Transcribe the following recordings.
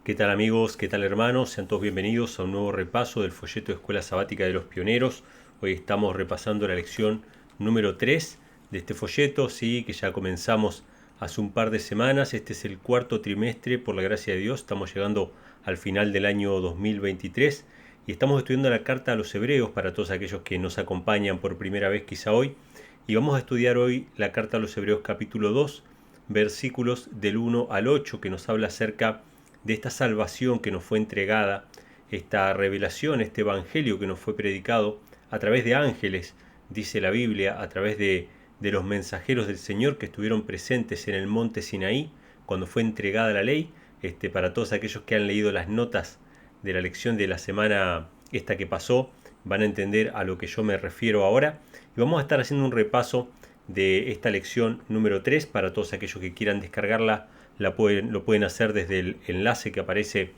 ¿Qué tal amigos? ¿Qué tal hermanos? Sean todos bienvenidos a un nuevo repaso del folleto de Escuela Sabática de los Pioneros. Hoy estamos repasando la lección número 3 de este folleto, sí, que ya comenzamos hace un par de semanas. Este es el cuarto trimestre, por la gracia de Dios. Estamos llegando al final del año 2023 y estamos estudiando la carta a los Hebreos para todos aquellos que nos acompañan por primera vez quizá hoy. Y vamos a estudiar hoy la carta a los Hebreos capítulo 2, versículos del 1 al 8, que nos habla acerca de esta salvación que nos fue entregada, esta revelación, este evangelio que nos fue predicado a través de ángeles, dice la Biblia, a través de los mensajeros del Señor que estuvieron presentes en el monte Sinaí cuando fue entregada la ley. Para todos aquellos que han leído las notas de la lección de la semana esta que pasó, van a entender a lo que yo me refiero ahora. Y vamos a estar haciendo un repaso de esta lección número 3 para todos aquellos que quieran descargarla. Lo pueden hacer desde el enlace que aparece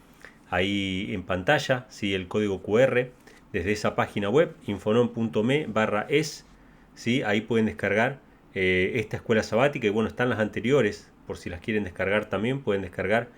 ahí en pantalla, ¿sí? El código QR, desde esa página web, infonon.me/es, ¿sí? Ahí pueden descargar esta escuela sabática, y bueno, están las anteriores, por si las quieren descargar también, pueden descargar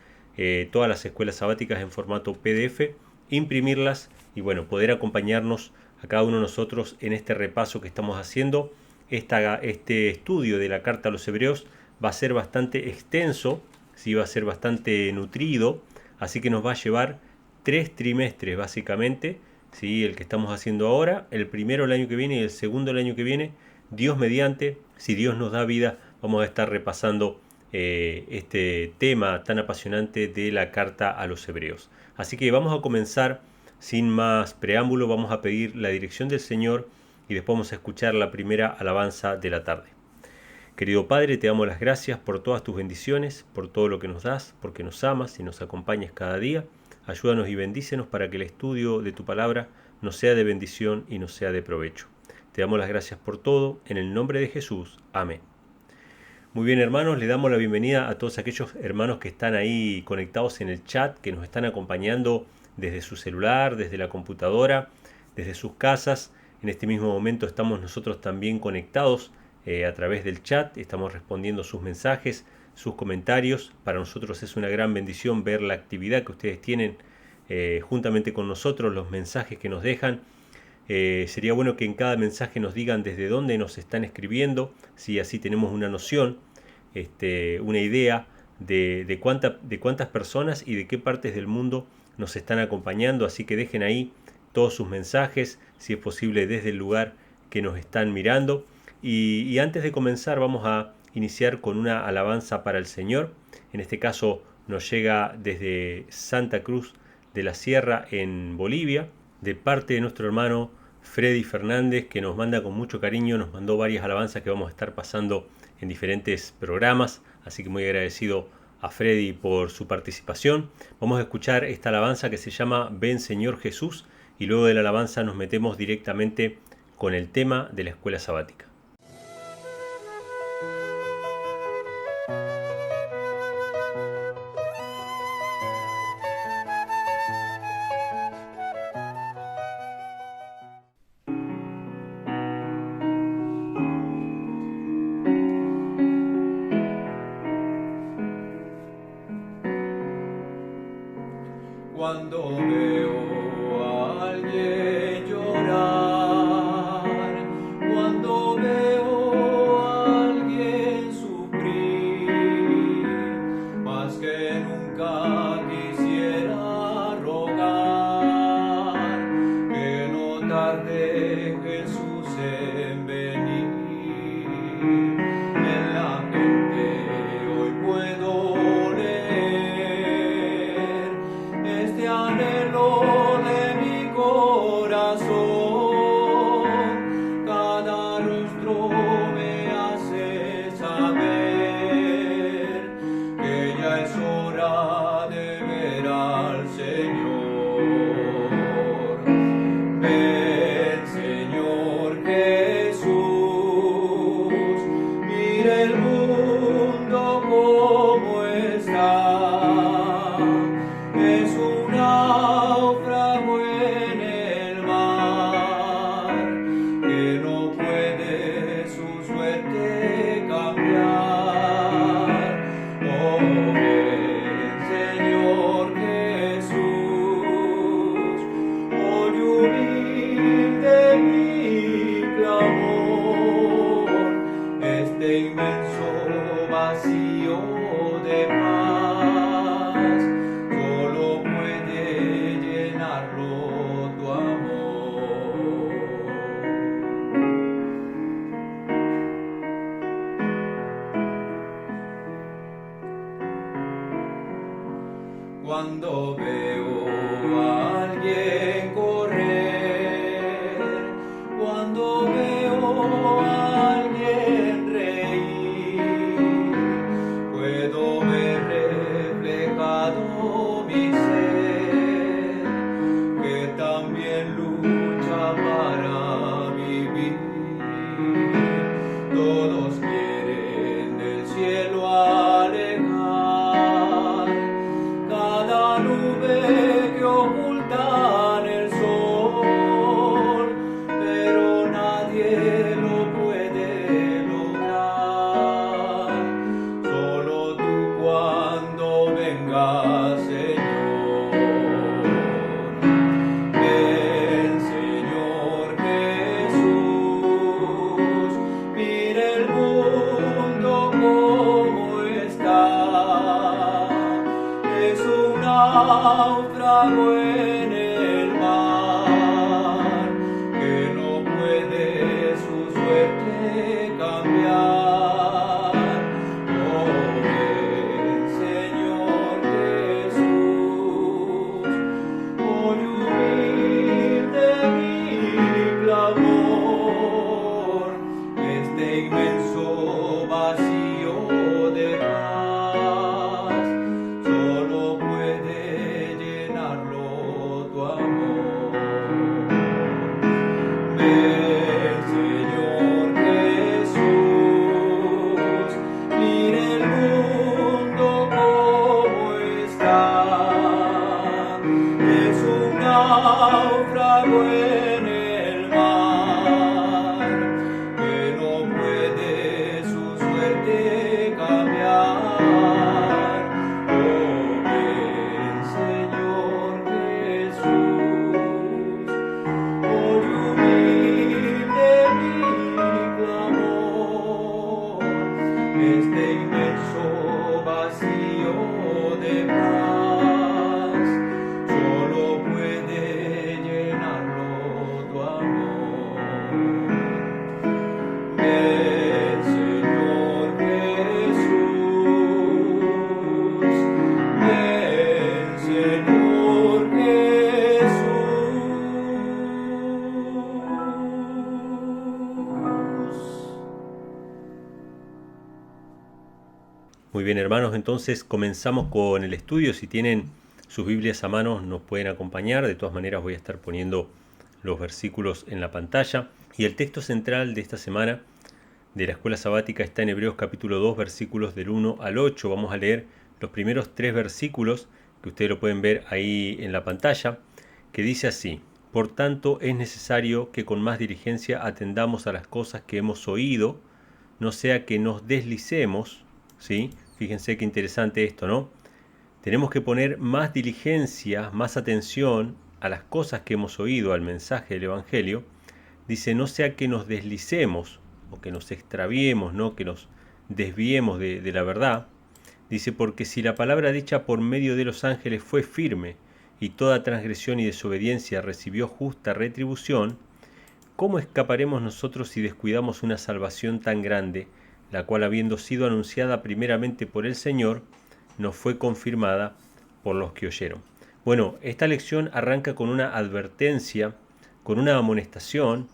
todas las escuelas sabáticas en formato PDF, imprimirlas y bueno, poder acompañarnos a cada uno de nosotros en este repaso que estamos haciendo. Este estudio de la carta a los Hebreos va a ser bastante extenso, ¿sí? Va a ser bastante nutrido, así que nos va a llevar 3 trimestres básicamente, ¿sí? El que estamos haciendo ahora, el primero el año que viene y el segundo el año que viene. Dios mediante, si Dios nos da vida, vamos a estar repasando este tema tan apasionante de la carta a los Hebreos. Así que vamos a comenzar sin más preámbulo, vamos a pedir la dirección del Señor y después vamos a escuchar la primera alabanza de la tarde. Querido Padre, te damos las gracias por todas tus bendiciones, por todo lo que nos das, porque nos amas y nos acompañas cada día. Ayúdanos y bendícenos para que el estudio de tu palabra nos sea de bendición y nos sea de provecho. Te damos las gracias por todo, en el nombre de Jesús. Amén. Muy bien, hermanos, le damos la bienvenida a todos aquellos hermanos que están ahí conectados en el chat, que nos están acompañando desde su celular, desde la computadora, desde sus casas. En este mismo momento estamos nosotros también conectados a través del chat, estamos respondiendo sus mensajes, sus comentarios. Para nosotros es una gran bendición ver la actividad que ustedes tienen juntamente con nosotros, los mensajes que nos dejan. Sería bueno que en cada mensaje nos digan desde dónde nos están escribiendo, si así tenemos una noción, una idea de cuántas personas y de qué partes del mundo nos están acompañando. Así que dejen ahí todos sus mensajes, si es posible desde el lugar que nos están mirando. Y antes de comenzar vamos a iniciar con una alabanza para el Señor. En este caso nos llega desde Santa Cruz de la Sierra en Bolivia, de parte de nuestro hermano Freddy Fernández, que nos manda con mucho cariño, nos mandó varias alabanzas que vamos a estar pasando en diferentes programas, así que muy agradecido a Freddy por su participación. Vamos a escuchar esta alabanza que se llama Ven Señor Jesús, y luego de la alabanza nos metemos directamente con el tema de la escuela sabática. Cuando veo a alguien llorar, cuando veo a alguien sufrir, más que nunca quisiera rogar que no tarde Jesús en venir. En la mente hoy puedo leer este anhelo cuando veo a alguien correr, cuando veo a alguien reír, puedo ver reflejado mi ser, que también lucha para vivir. Todos quieren del cielo alejar cada nube que oculta el sol, pero nadie lo puede lograr. Solo tú cuando vengas, Señor. Ven, Señor Jesús, mira el mundo como está. Es un náufrago en el mar que no puede su suerte cambiar. Oh, ven, Señor Jesús, oye humilde mi clamor, este inmenso vacío de paz, solo puede llenarlo tu amor. Ven, Señor Jesús, mira el mundo como está. Es un náufrago en el mar que no puede su suerte cambiar. Oh, ven, Señor Jesús, oye humilde mi clamor, este inmenso vacío de paz, solo puede llenarlo tu amor. Ven, Señor Jesús, ven, Señor Jesús. Muy bien, hermanos, entonces comenzamos con el estudio. Si tienen sus Biblias a mano nos pueden acompañar. De todas maneras voy a estar poniendo los versículos en la pantalla. Y el texto central de esta semana de la escuela sabática está en Hebreos capítulo 2, versículos del 1 al 8. Vamos a leer los primeros 3 versículos, que ustedes lo pueden ver ahí en la pantalla, que dice así: Por tanto, es necesario que con más diligencia atendamos a las cosas que hemos oído, no sea que nos deslicemos, ¿sí? Fíjense qué interesante esto, ¿no? Tenemos que poner más diligencia, más atención a las cosas que hemos oído, al mensaje del Evangelio. Dice, no sea que nos deslicemos o que nos extraviemos, ¿no? Que nos desviemos de la verdad. Dice, porque si la palabra dicha por medio de los ángeles fue firme y toda transgresión y desobediencia recibió justa retribución, ¿cómo escaparemos nosotros si descuidamos una salvación tan grande, la cual habiendo sido anunciada primeramente por el Señor, nos fue confirmada por los que oyeron? Bueno, esta lección arranca con una advertencia, con una amonestación,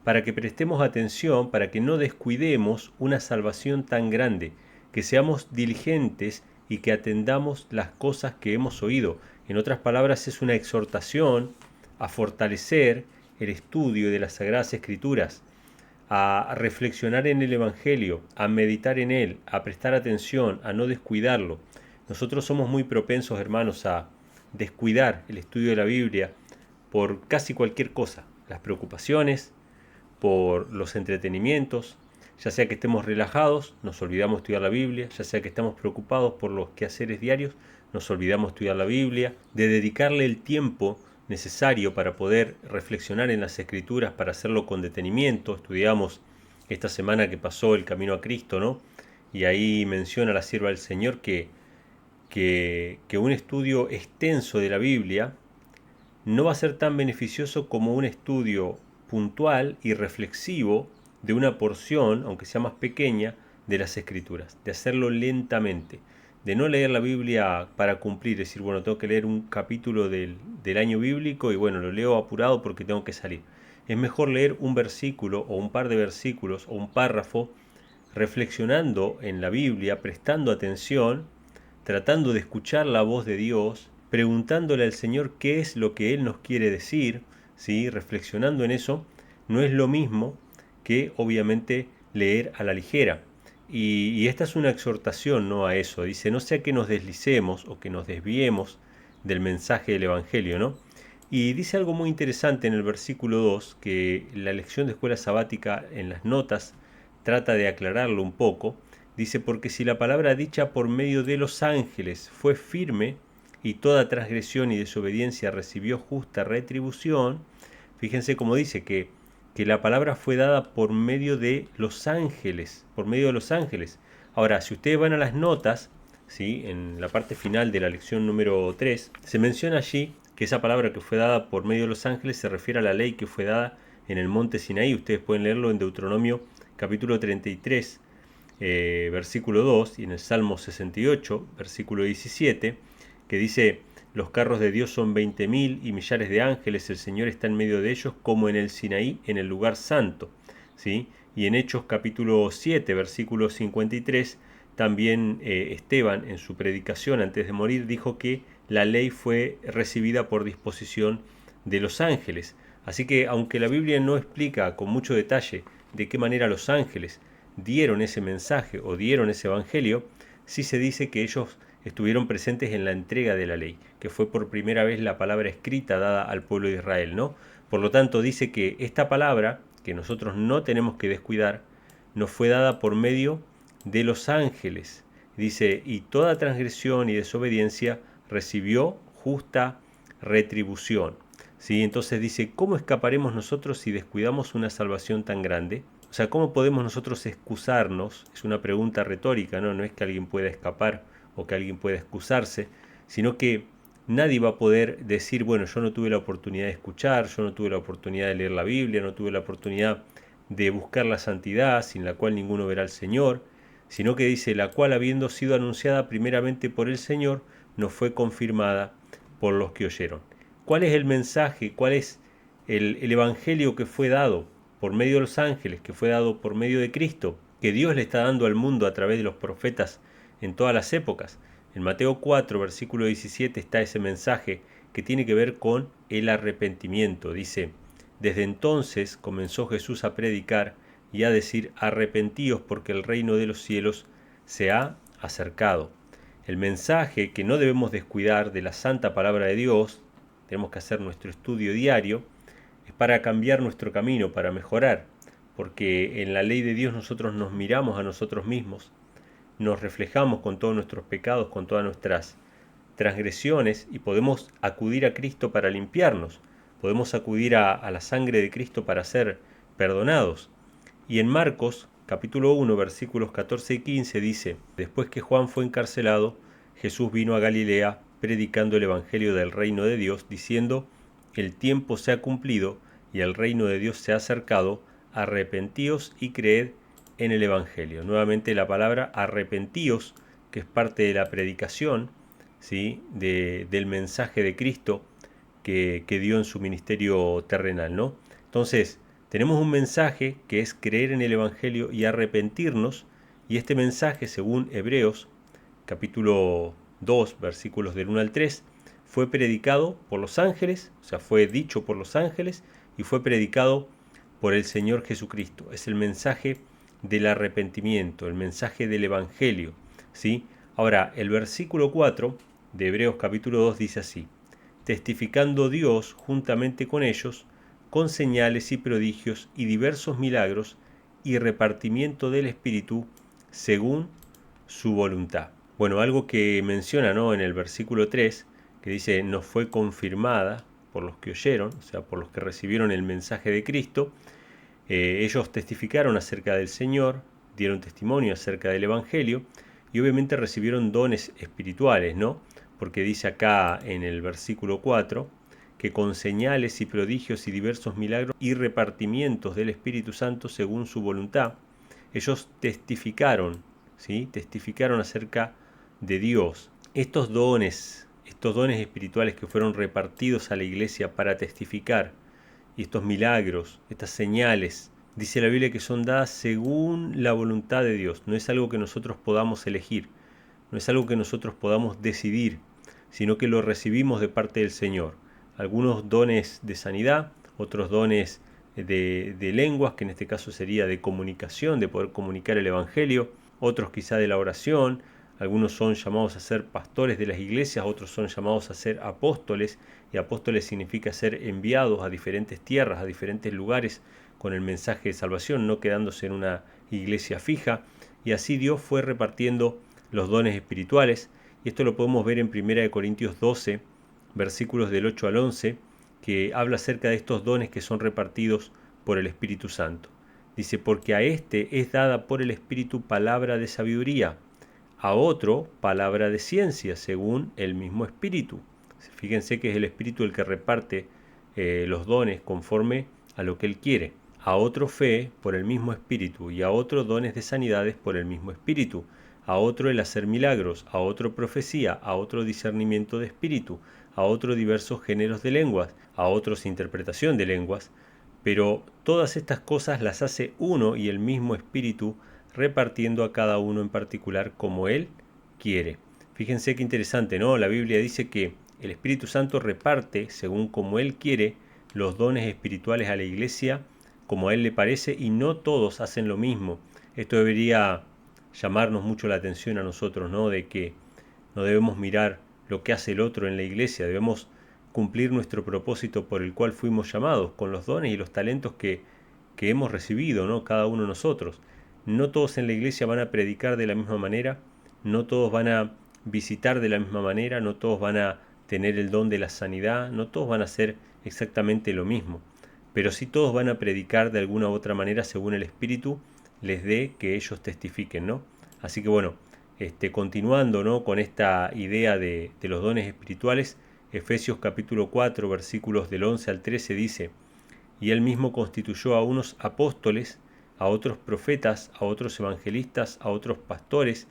para que prestemos atención, para que no descuidemos una salvación tan grande, que seamos diligentes y que atendamos las cosas que hemos oído. En otras palabras, es una exhortación a fortalecer el estudio de las Sagradas Escrituras, a reflexionar en el Evangelio, a meditar en él, a prestar atención, a no descuidarlo. Nosotros somos muy propensos, hermanos, a descuidar el estudio de la Biblia por casi cualquier cosa. Las preocupaciones, por los entretenimientos, ya sea que estemos relajados, nos olvidamos de estudiar la Biblia, ya sea que estamos preocupados por los quehaceres diarios, nos olvidamos de estudiar la Biblia, de dedicarle el tiempo necesario para poder reflexionar en las Escrituras, para hacerlo con detenimiento. Estudiamos esta semana que pasó el camino a Cristo, ¿no? Y ahí menciona la sierva del Señor que un estudio extenso de la Biblia no va a ser tan beneficioso como un estudio puntual y reflexivo de una porción, aunque sea más pequeña, de las Escrituras, de hacerlo lentamente, de no leer la Biblia para cumplir, decir, bueno, tengo que leer un capítulo del año bíblico y bueno, lo leo apurado porque tengo que salir. Es mejor leer un versículo o un par de versículos o un párrafo reflexionando en la Biblia, prestando atención, tratando de escuchar la voz de Dios, preguntándole al Señor qué es lo que Él nos quiere decir, ¿sí? Reflexionando en eso, no es lo mismo que obviamente leer a la ligera. Y esta es una exhortación, ¿no?, a eso. Dice, no sea que nos deslicemos o que nos desviemos del mensaje del Evangelio, ¿no? Y dice algo muy interesante en el versículo 2, que la lección de escuela sabática en las notas trata de aclararlo un poco. Dice, porque si la palabra dicha por medio de los ángeles fue firme y toda transgresión y desobediencia recibió justa retribución, fíjense cómo dice que la palabra fue dada por medio de los ángeles, por medio de los ángeles. Ahora, si ustedes van a las notas, ¿sí?, en la parte final de la lección número 3, se menciona allí que esa palabra que fue dada por medio de los ángeles se refiere a la ley que fue dada en el monte Sinaí. Ustedes pueden leerlo en Deuteronomio capítulo 33, versículo 2, y en el Salmo 68, versículo 17, que dice, los carros de Dios son 20.000 y millares de ángeles, el Señor está en medio de ellos como en el Sinaí, en el lugar santo, ¿sí? Y en Hechos capítulo 7, versículo 53, también Esteban en su predicación antes de morir dijo que la ley fue recibida por disposición de los ángeles. Así que aunque la Biblia no explica con mucho detalle de qué manera los ángeles dieron ese mensaje o dieron ese evangelio, sí se dice que ellos estuvieron presentes en la entrega de la ley, que fue por primera vez la palabra escrita dada al pueblo de Israel, ¿no? Por lo tanto, dice que esta palabra, que nosotros no tenemos que descuidar, nos fue dada por medio de los ángeles. Dice, y toda transgresión y desobediencia recibió justa retribución. ¿Sí? Entonces dice, ¿cómo escaparemos nosotros si descuidamos una salvación tan grande? O sea, ¿cómo podemos nosotros excusarnos? Es una pregunta retórica, ¿no? No es que alguien pueda escapar o que alguien pueda excusarse, sino que nadie va a poder decir, bueno, yo no tuve la oportunidad de escuchar, yo no tuve la oportunidad de leer la Biblia, no tuve la oportunidad de buscar la santidad, sin la cual ninguno verá al Señor, sino que dice, la cual habiendo sido anunciada primeramente por el Señor, nos fue confirmada por los que oyeron. ¿Cuál es el mensaje? ¿Cuál es el evangelio que fue dado por medio de los ángeles, que fue dado por medio de Cristo, que Dios le está dando al mundo a través de los profetas en todas las épocas? En Mateo 4, versículo 17 está ese mensaje que tiene que ver con el arrepentimiento. Dice, desde entonces comenzó Jesús a predicar y a decir, arrepentíos porque el reino de los cielos se ha acercado. El mensaje que no debemos descuidar de la santa palabra de Dios, tenemos que hacer nuestro estudio diario, es para cambiar nuestro camino, para mejorar, porque en la ley de Dios nosotros nos miramos a nosotros mismos, nos reflejamos con todos nuestros pecados, con todas nuestras transgresiones y podemos acudir a Cristo para limpiarnos, podemos acudir a la sangre de Cristo para ser perdonados. Y en Marcos capítulo 1 versículos 14 y 15 dice, después que Juan fue encarcelado, Jesús vino a Galilea predicando el evangelio del reino de Dios, diciendo, el tiempo se ha cumplido y el reino de Dios se ha acercado, arrepentíos y creed en el evangelio. Nuevamente la palabra arrepentíos, que es parte de la predicación, ¿sí?, del mensaje de Cristo que dio en su ministerio terrenal, ¿no? Entonces, tenemos un mensaje que es creer en el evangelio y arrepentirnos, y este mensaje, según Hebreos capítulo 2, versículos del 1 al 3, fue predicado por los ángeles, o sea, fue dicho por los ángeles y fue predicado por el Señor Jesucristo. Es el mensaje del arrepentimiento, el mensaje del evangelio, ¿sí? Ahora, el versículo 4 de Hebreos capítulo 2 dice así, testificando Dios juntamente con ellos, con señales y prodigios y diversos milagros y repartimiento del Espíritu según su voluntad. Bueno, algo que menciona, ¿no?, en el versículo 3, que dice, nos fue confirmada por los que oyeron, o sea, por los que recibieron el mensaje de Cristo. Ellos testificaron acerca del Señor, dieron testimonio acerca del Evangelio y obviamente recibieron dones espirituales, ¿no? Porque dice acá en el versículo 4 que con señales y prodigios y diversos milagros y repartimientos del Espíritu Santo según su voluntad, ellos testificaron, ¿sí?, testificaron acerca de Dios. Estos dones espirituales que fueron repartidos a la iglesia para testificar, y estos milagros, estas señales, dice la Biblia que son dadas según la voluntad de Dios. No es algo que nosotros podamos elegir, no es algo que nosotros podamos decidir, sino que lo recibimos de parte del Señor. Algunos dones de sanidad, otros dones de lenguas, que en este caso sería de comunicación, de poder comunicar el Evangelio, otros quizá de la oración. Algunos son llamados a ser pastores de las iglesias, otros son llamados a ser apóstoles, y apóstoles significa ser enviados a diferentes tierras, a diferentes lugares con el mensaje de salvación, no quedándose en una iglesia fija. Y así Dios fue repartiendo los dones espirituales, y esto lo podemos ver en 1 Corintios 12, versículos del 8 al 11, que habla acerca de estos dones que son repartidos por el Espíritu Santo. Dice, porque a este es dada por el Espíritu palabra de sabiduría, a otro palabra de ciencia, según el mismo Espíritu. Fíjense que es el Espíritu el que reparte los dones conforme a lo que Él quiere. A otro fe por el mismo Espíritu, y a otro dones de sanidades por el mismo Espíritu. A otro el hacer milagros, a otro profecía, a otro discernimiento de espíritu, a otro diversos géneros de lenguas, a otros interpretación de lenguas. Pero todas estas cosas las hace uno y el mismo Espíritu, repartiendo a cada uno en particular como Él quiere. Fíjense qué interesante, ¿no? La Biblia dice que el Espíritu Santo reparte, según como Él quiere, los dones espirituales a la iglesia, como a Él le parece, y no todos hacen lo mismo. Esto debería llamarnos mucho la atención a nosotros, ¿no? De que no debemos mirar lo que hace el otro en la iglesia, debemos cumplir nuestro propósito por el cual fuimos llamados, con los dones y los talentos que hemos recibido, ¿no? Cada uno de nosotros. No todos en la iglesia van a predicar de la misma manera, no todos van a visitar de la misma manera, no todos van a tener el don de la sanidad, no todos van a hacer exactamente lo mismo, pero sí todos van a predicar de alguna u otra manera según el Espíritu les dé que ellos testifiquen, ¿no? Así que bueno, continuando, ¿no?, con esta idea de los dones espirituales, Efesios capítulo 4, versículos del 11 al 13 dice, y Él mismo constituyó a unos apóstoles, a otros profetas, a otros evangelistas, a otros pastores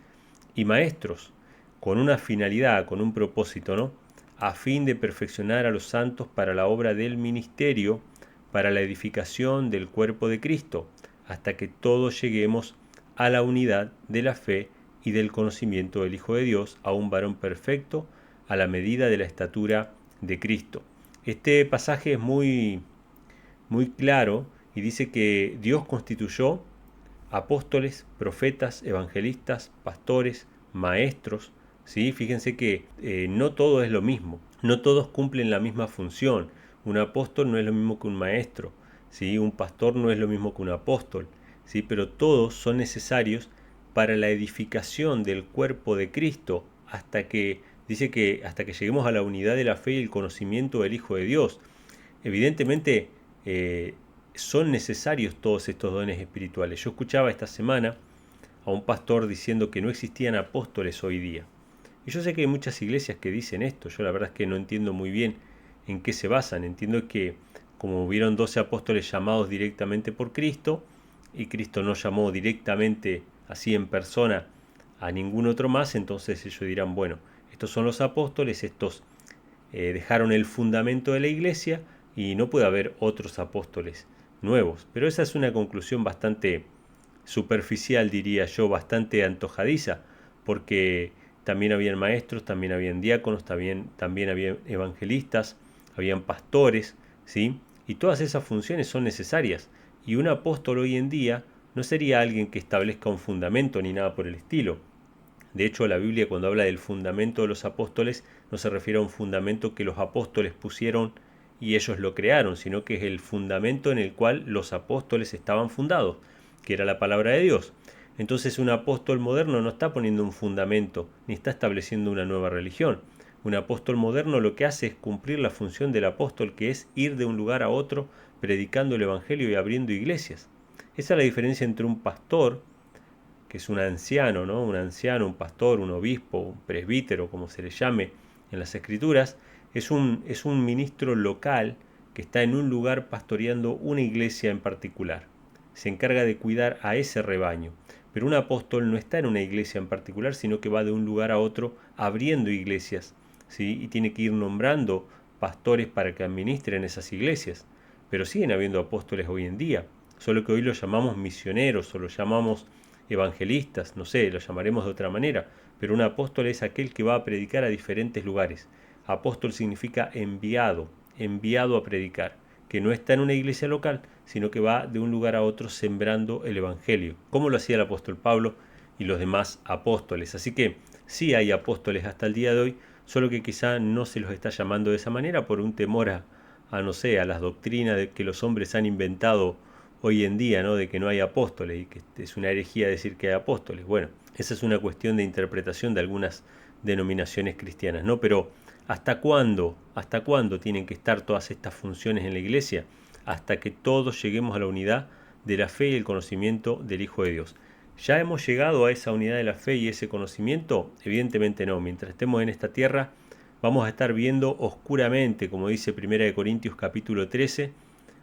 y maestros, con una finalidad, con un propósito, ¿no?, a fin de perfeccionar a los santos para la obra del ministerio, para la edificación del cuerpo de Cristo, hasta que todos lleguemos a la unidad de la fe y del conocimiento del Hijo de Dios, a un varón perfecto, a la medida de la estatura de Cristo. Este pasaje es muy claro y dice que Dios constituyó apóstoles, profetas, evangelistas, pastores, maestros, ¿sí? Fíjense que no todo es lo mismo, no todos cumplen la misma función. Un apóstol no es lo mismo que un maestro, ¿sí? Un pastor no es lo mismo que un apóstol, ¿sí? Pero todos son necesarios para la edificación del cuerpo de Cristo, dice que hasta que lleguemos a la unidad de la fe y el conocimiento del Hijo de Dios. Evidentemente son necesarios todos estos dones espirituales. Yo escuchaba esta semana a un pastor diciendo que no existían apóstoles hoy día. Y yo sé que hay muchas iglesias que dicen esto. Yo la verdad es que no entiendo muy bien en qué se basan. Entiendo que como hubieron 12 apóstoles llamados directamente por Cristo, y Cristo no llamó directamente así en persona a ningún otro más, entonces ellos dirán, bueno, estos son los apóstoles, estos dejaron el fundamento de la iglesia y no puede haber otros apóstoles nuevos. Pero esa es una conclusión bastante superficial, diría yo, bastante antojadiza, porque también habían maestros, también habían diáconos, también habían evangelistas, habían pastores, ¿sí? Y todas esas funciones son necesarias. Y un apóstol hoy en día no sería alguien que establezca un fundamento ni nada por el estilo. De hecho, la Biblia, cuando habla del fundamento de los apóstoles, no se refiere a un fundamento que los apóstoles pusieron y ellos lo crearon, sino que es el fundamento en el cual los apóstoles estaban fundados, que era la palabra de Dios. Entonces un apóstol moderno no está poniendo un fundamento, ni está estableciendo una nueva religión. Un apóstol moderno lo que hace es cumplir la función del apóstol, que es ir de un lugar a otro predicando el evangelio y abriendo iglesias. Esa es la diferencia entre un pastor, que es un anciano, ¿no? Un anciano, un pastor, un obispo, un presbítero, como se le llame en las escrituras, es un ministro local que está en un lugar pastoreando una iglesia en particular. Se encarga de cuidar a ese rebaño. Pero un apóstol no está en una iglesia en particular, sino que va de un lugar a otro abriendo iglesias, ¿sí? Y tiene que ir nombrando pastores para que administren esas iglesias. Pero siguen habiendo apóstoles hoy en día, solo que hoy los llamamos misioneros o los llamamos evangelistas, no sé, los llamaremos de otra manera, pero un apóstol es aquel que va a predicar a diferentes lugares. Apóstol significa enviado, enviado a predicar, que no está en una iglesia local, sino que va de un lugar a otro sembrando el evangelio, como lo hacía el apóstol Pablo y los demás apóstoles. Así que sí hay apóstoles hasta el día de hoy, solo que quizá no se los está llamando de esa manera por un temor a no sé, a las doctrinas de que los hombres han inventado hoy en día, ¿no? De que no hay apóstoles y que es una herejía decir que hay apóstoles. Bueno, esa es una cuestión de interpretación de algunas denominaciones cristianas, ¿no? Pero ¿hasta cuándo? ¿Hasta cuándo tienen que estar todas estas funciones en la iglesia? Hasta que todos lleguemos a la unidad de la fe y el conocimiento del Hijo de Dios. ¿Ya hemos llegado a esa unidad de la fe y ese conocimiento? Evidentemente no. Mientras estemos en esta tierra, vamos a estar viendo oscuramente, como dice 1 Corintios capítulo 13,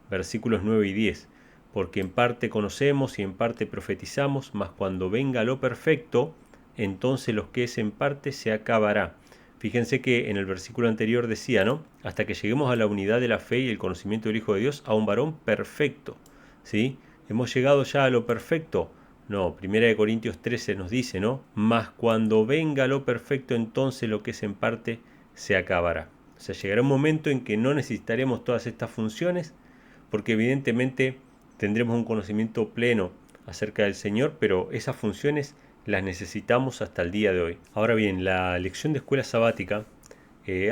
versículos 9 y 10. Porque en parte conocemos y en parte profetizamos, mas cuando venga lo perfecto, entonces lo que es en parte se acabará. Fíjense que en el versículo anterior decía, ¿no? Hasta que lleguemos a la unidad de la fe y el conocimiento del Hijo de Dios, a un varón perfecto. ¿Sí? ¿Hemos llegado ya a lo perfecto? No, 1 Corintios 13 nos dice, ¿no? Mas cuando venga lo perfecto, entonces lo que es en parte se acabará. O sea, llegará un momento en que no necesitaremos todas estas funciones, porque evidentemente tendremos un conocimiento pleno acerca del Señor, pero esas funciones las necesitamos hasta el día de hoy. Ahora bien, la lección de escuela sabática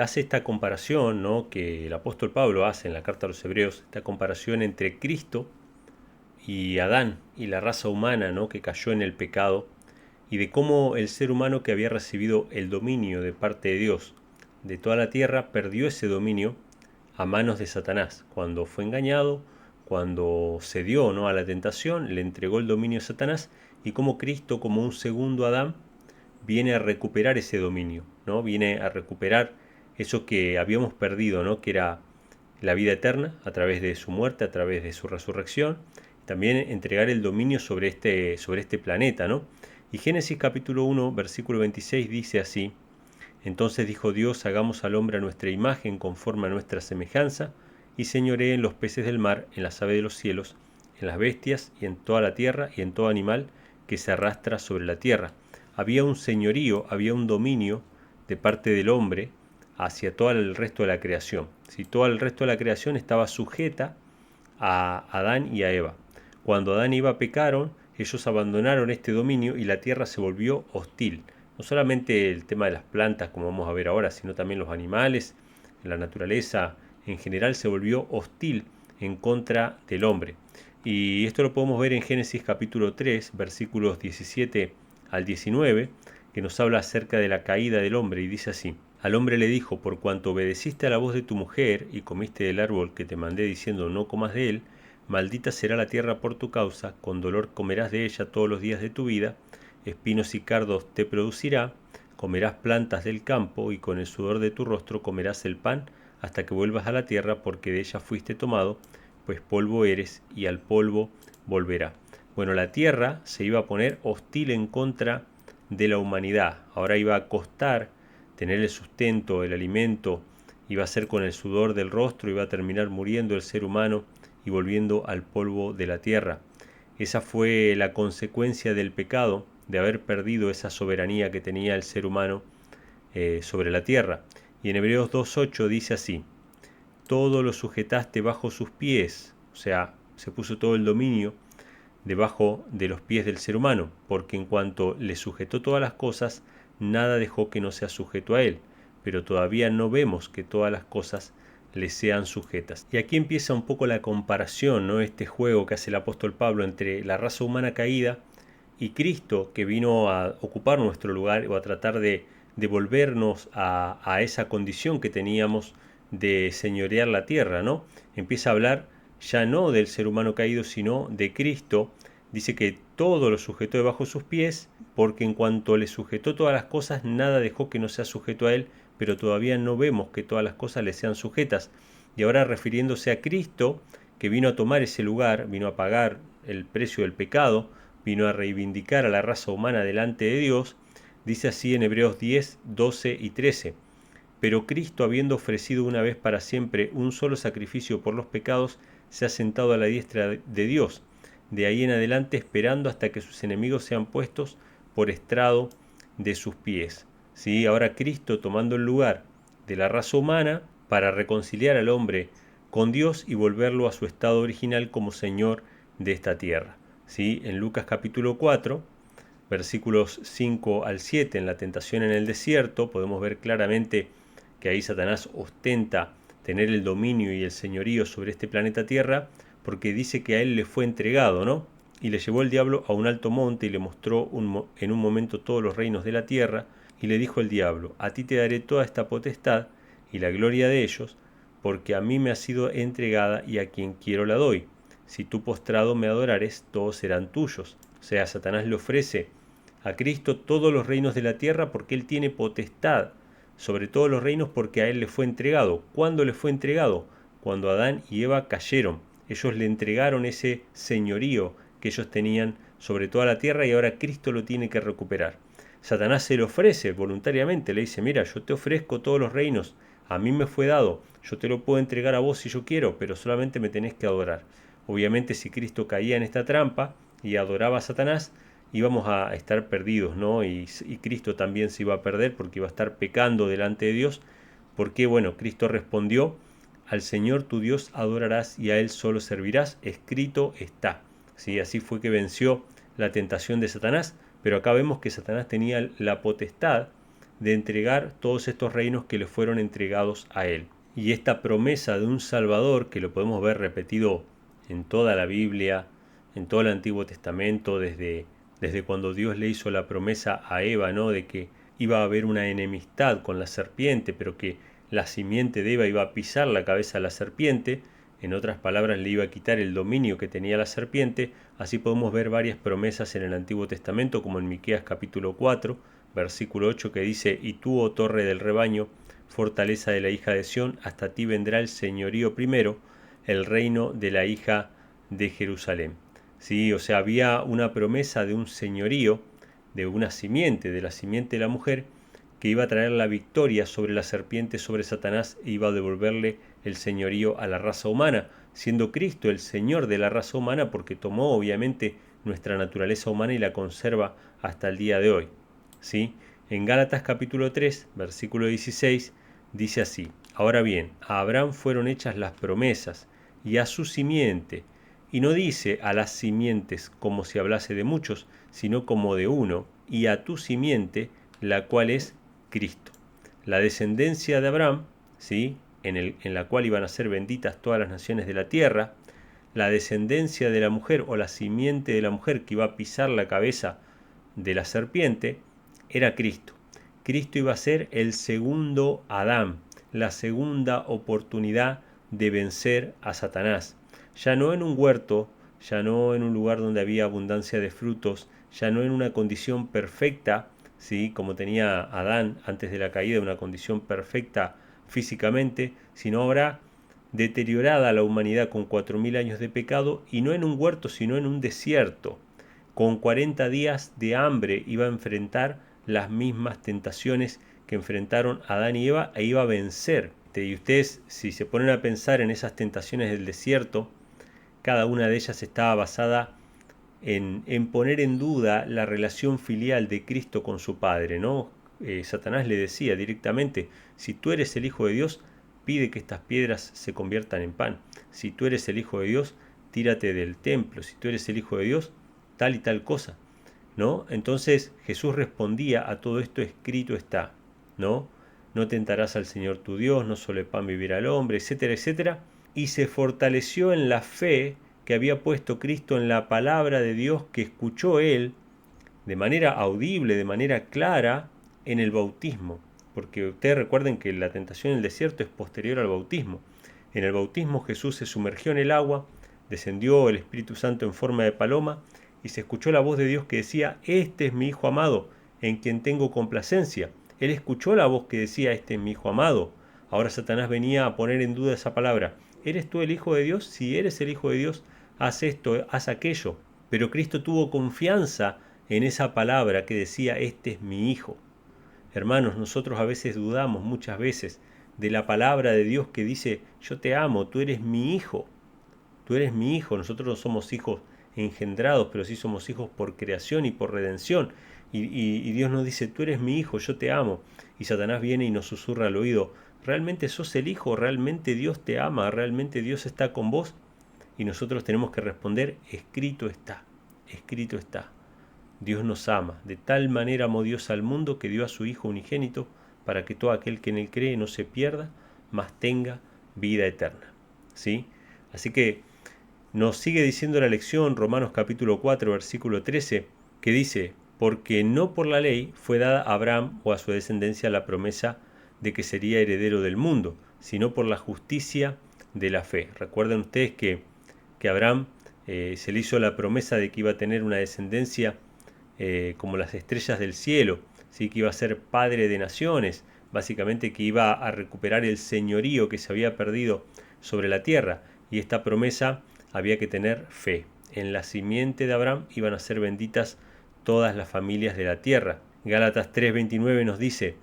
hace esta comparación, ¿no? Que el apóstol Pablo hace en la carta a los Hebreos, esta comparación entre Cristo y Adán y la raza humana, ¿no? Que cayó en el pecado, y de cómo el ser humano que había recibido el dominio de parte de Dios de toda la tierra perdió ese dominio a manos de Satanás. Cuando fue engañado, cuando cedió, ¿no? a la tentación, le entregó el dominio a Satanás, y cómo Cristo, como un segundo Adán, viene a recuperar ese dominio, ¿no? Viene a recuperar eso que habíamos perdido, ¿no? Que era la vida eterna a través de su muerte, a través de su resurrección, también entregar el dominio sobre este planeta, ¿no? Y Génesis capítulo 1, versículo 26 dice así: Entonces dijo Dios, hagamos al hombre a nuestra imagen, conforme a nuestra semejanza, y señoree en los peces del mar, en las aves de los cielos, en las bestias, y en toda la tierra, y en todo animal que se arrastra sobre la tierra. Había un señorío, había un dominio de parte del hombre hacia todo el resto de la creación. Si todo el resto de la creación estaba sujeta a Adán y a Eva. Cuando Adán y Eva pecaron, ellos abandonaron este dominio y la tierra se volvió hostil. No solamente el tema de las plantas, como vamos a ver ahora, sino también los animales, la naturaleza en general se volvió hostil en contra del hombre. Y esto lo podemos ver en Génesis capítulo 3, versículos 17 al 19, que nos habla acerca de la caída del hombre, y dice así: Al hombre le dijo, por cuanto obedeciste a la voz de tu mujer y comiste del árbol que te mandé diciendo no comas de él, maldita será la tierra por tu causa, con dolor comerás de ella todos los días de tu vida, espinos y cardos te producirá, comerás plantas del campo y con el sudor de tu rostro comerás el pan hasta que vuelvas a la tierra, porque de ella fuiste tomado, pues polvo eres y al polvo volverá. Bueno, la tierra se iba a poner hostil en contra de la humanidad. Ahora iba a costar tener el sustento, el alimento, iba a ser con el sudor del rostro, iba a terminar muriendo el ser humano y volviendo al polvo de la tierra. Esa fue la consecuencia del pecado, de haber perdido esa soberanía que tenía el ser humano sobre la tierra. Y en Hebreos 2.8 dice así: todo lo sujetaste bajo sus pies, o sea, se puso todo el dominio debajo de los pies del ser humano, porque en cuanto le sujetó todas las cosas, nada dejó que no sea sujeto a él, pero todavía no vemos que todas las cosas le sean sujetas. Y aquí empieza un poco la comparación, ¿no? Este juego que hace el apóstol Pablo entre la raza humana caída y Cristo, que vino a ocupar nuestro lugar o a tratar de devolvernos a esa condición que teníamos de señorear la tierra, ¿no? Empieza a hablar ya no del ser humano caído, sino de Cristo. Dice que todo lo sujetó debajo de sus pies, porque en cuanto le sujetó todas las cosas, nada dejó que no sea sujeto a él, pero todavía no vemos que todas las cosas le sean sujetas. Y ahora refiriéndose a Cristo, que vino a tomar ese lugar, vino a pagar el precio del pecado, vino a reivindicar a la raza humana delante de Dios, dice así en Hebreos 10, 12 y 13. Pero Cristo, habiendo ofrecido una vez para siempre un solo sacrificio por los pecados, se ha sentado a la diestra de Dios, de ahí en adelante esperando hasta que sus enemigos sean puestos por estrado de sus pies. ¿Sí? Ahora Cristo tomando el lugar de la raza humana para reconciliar al hombre con Dios y volverlo a su estado original como Señor de esta tierra. ¿Sí? En Lucas capítulo 4, versículos 5 al 7, en la tentación en el desierto, podemos ver claramente que ahí Satanás ostenta tener el dominio y el señorío sobre este planeta Tierra, porque dice que a él le fue entregado, ¿no? Y le llevó el diablo a un alto monte y le mostró en un momento todos los reinos de la tierra, y le dijo el diablo: a ti te daré toda esta potestad y la gloria de ellos, porque a mí me ha sido entregada y a quien quiero la doy. Si tú postrado me adorares, todos serán tuyos. O sea, Satanás le ofrece a Cristo todos los reinos de la tierra porque él tiene potestad sobre todos los reinos, porque a él le fue entregado. ¿Cuándo le fue entregado? Cuando Adán y Eva cayeron. Ellos le entregaron ese señorío que ellos tenían sobre toda la tierra y ahora Cristo lo tiene que recuperar. Satanás se lo ofrece voluntariamente, le dice: mira, yo te ofrezco todos los reinos, a mí me fue dado, yo te lo puedo entregar a vos si yo quiero, pero solamente me tenés que adorar. Obviamente, si Cristo caía en esta trampa y adoraba a Satanás, íbamos a estar perdidos, ¿no? Y Cristo también se iba a perder porque iba a estar pecando delante de Dios, porque, bueno, Cristo respondió: al Señor tu Dios adorarás y a Él solo servirás, escrito está. ¿Sí? Así fue que venció la tentación de Satanás, pero acá vemos que Satanás tenía la potestad de entregar todos estos reinos que le fueron entregados a él. Y esta promesa de un Salvador, que lo podemos ver repetido en toda la Biblia, en todo el Antiguo Testamento, desde cuando Dios le hizo la promesa a Eva, ¿no? De que iba a haber una enemistad con la serpiente, pero que la simiente de Eva iba a pisar la cabeza a la serpiente, en otras palabras le iba a quitar el dominio que tenía la serpiente. Así podemos ver varias promesas en el Antiguo Testamento, como en Miqueas capítulo 4, versículo 8, que dice: y tú, oh torre del rebaño, fortaleza de la hija de Sión, hasta ti vendrá el señorío primero, el reino de la hija de Jerusalén. ¿Sí? O sea, había una promesa de un señorío, de una simiente, de la simiente de la mujer, que iba a traer la victoria sobre la serpiente, sobre Satanás, e iba a devolverle el señorío a la raza humana, siendo Cristo el Señor de la raza humana, porque tomó obviamente nuestra naturaleza humana y la conserva hasta el día de hoy. ¿Sí? En Gálatas capítulo 3, versículo 16, dice así: ahora bien, a Abraham fueron hechas las promesas, y a su simiente, y no dice a las simientes como si hablase de muchos, sino como de uno, y a tu simiente, la cual es Cristo. La descendencia de Abraham, ¿sí? en la cual iban a ser benditas todas las naciones de la tierra, la descendencia de la mujer o la simiente de la mujer que iba a pisar la cabeza de la serpiente, era Cristo. Cristo iba a ser el segundo Adán, la segunda oportunidad de vencer a Satanás. Ya no en un huerto, ya no en un lugar donde había abundancia de frutos, ya no en una condición perfecta, ¿sí? Como tenía Adán antes de la caída, una condición perfecta físicamente, sino ahora deteriorada la humanidad con 4000 años de pecado, y no en un huerto, sino en un desierto. Con 40 días de hambre iba a enfrentar las mismas tentaciones que enfrentaron Adán y Eva, e iba a vencer. Y ustedes, si se ponen a pensar en esas tentaciones del desierto, cada una de ellas estaba basada en poner en duda la relación filial de Cristo con su Padre, ¿no? Satanás le decía directamente: si tú eres el Hijo de Dios, pide que estas piedras se conviertan en pan. Si tú eres el Hijo de Dios, tírate del templo. Si tú eres el Hijo de Dios, tal y tal cosa, ¿no? Entonces Jesús respondía a todo esto: escrito está, ¿no? No tentarás al Señor tu Dios, no solo de pan vivirá el hombre, etcétera, etcétera. Y se fortaleció en la fe que había puesto Cristo en la palabra de Dios que escuchó él de manera audible, de manera clara, en el bautismo. Porque ustedes recuerden que la tentación en el desierto es posterior al bautismo. En el bautismo Jesús se sumergió en el agua, descendió el Espíritu Santo en forma de paloma, y se escuchó la voz de Dios que decía: este es mi Hijo amado, en quien tengo complacencia. Él escuchó la voz que decía: este es mi Hijo amado. Ahora Satanás venía a poner en duda esa palabra. ¿Eres tú el Hijo de Dios? Si eres el Hijo de Dios, haz esto, haz aquello. Pero Cristo tuvo confianza en esa palabra que decía, este es mi hijo. Hermanos, nosotros a veces dudamos muchas veces de la palabra de Dios que dice, yo te amo, tú eres mi hijo. Tú eres mi hijo. Nosotros no somos hijos engendrados, pero sí somos hijos por creación y por redención. Y Dios nos dice, tú eres mi hijo, yo te amo. Y Satanás viene y nos susurra al oído, ¿realmente sos el hijo? ¿Realmente Dios te ama? ¿Realmente Dios está con vos? Y nosotros tenemos que responder, escrito está, escrito está. Dios nos ama, de tal manera amó Dios al mundo que dio a su Hijo unigénito para que todo aquel que en él cree no se pierda, mas tenga vida eterna. ¿Sí? Así que nos sigue diciendo la lección Romanos capítulo 4 versículo 13 que dice, porque no por la ley fue dada a Abraham o a su descendencia la promesa de que sería heredero del mundo, sino por la justicia de la fe. Recuerden ustedes que Abraham se le hizo la promesa de que iba a tener una descendencia como las estrellas del cielo, ¿sí? Que iba a ser padre de naciones, básicamente que iba a recuperar el señorío que se había perdido sobre la tierra, y esta promesa había que tener fe. En la simiente de Abraham iban a ser benditas todas las familias de la tierra. Gálatas 3:29 nos dice,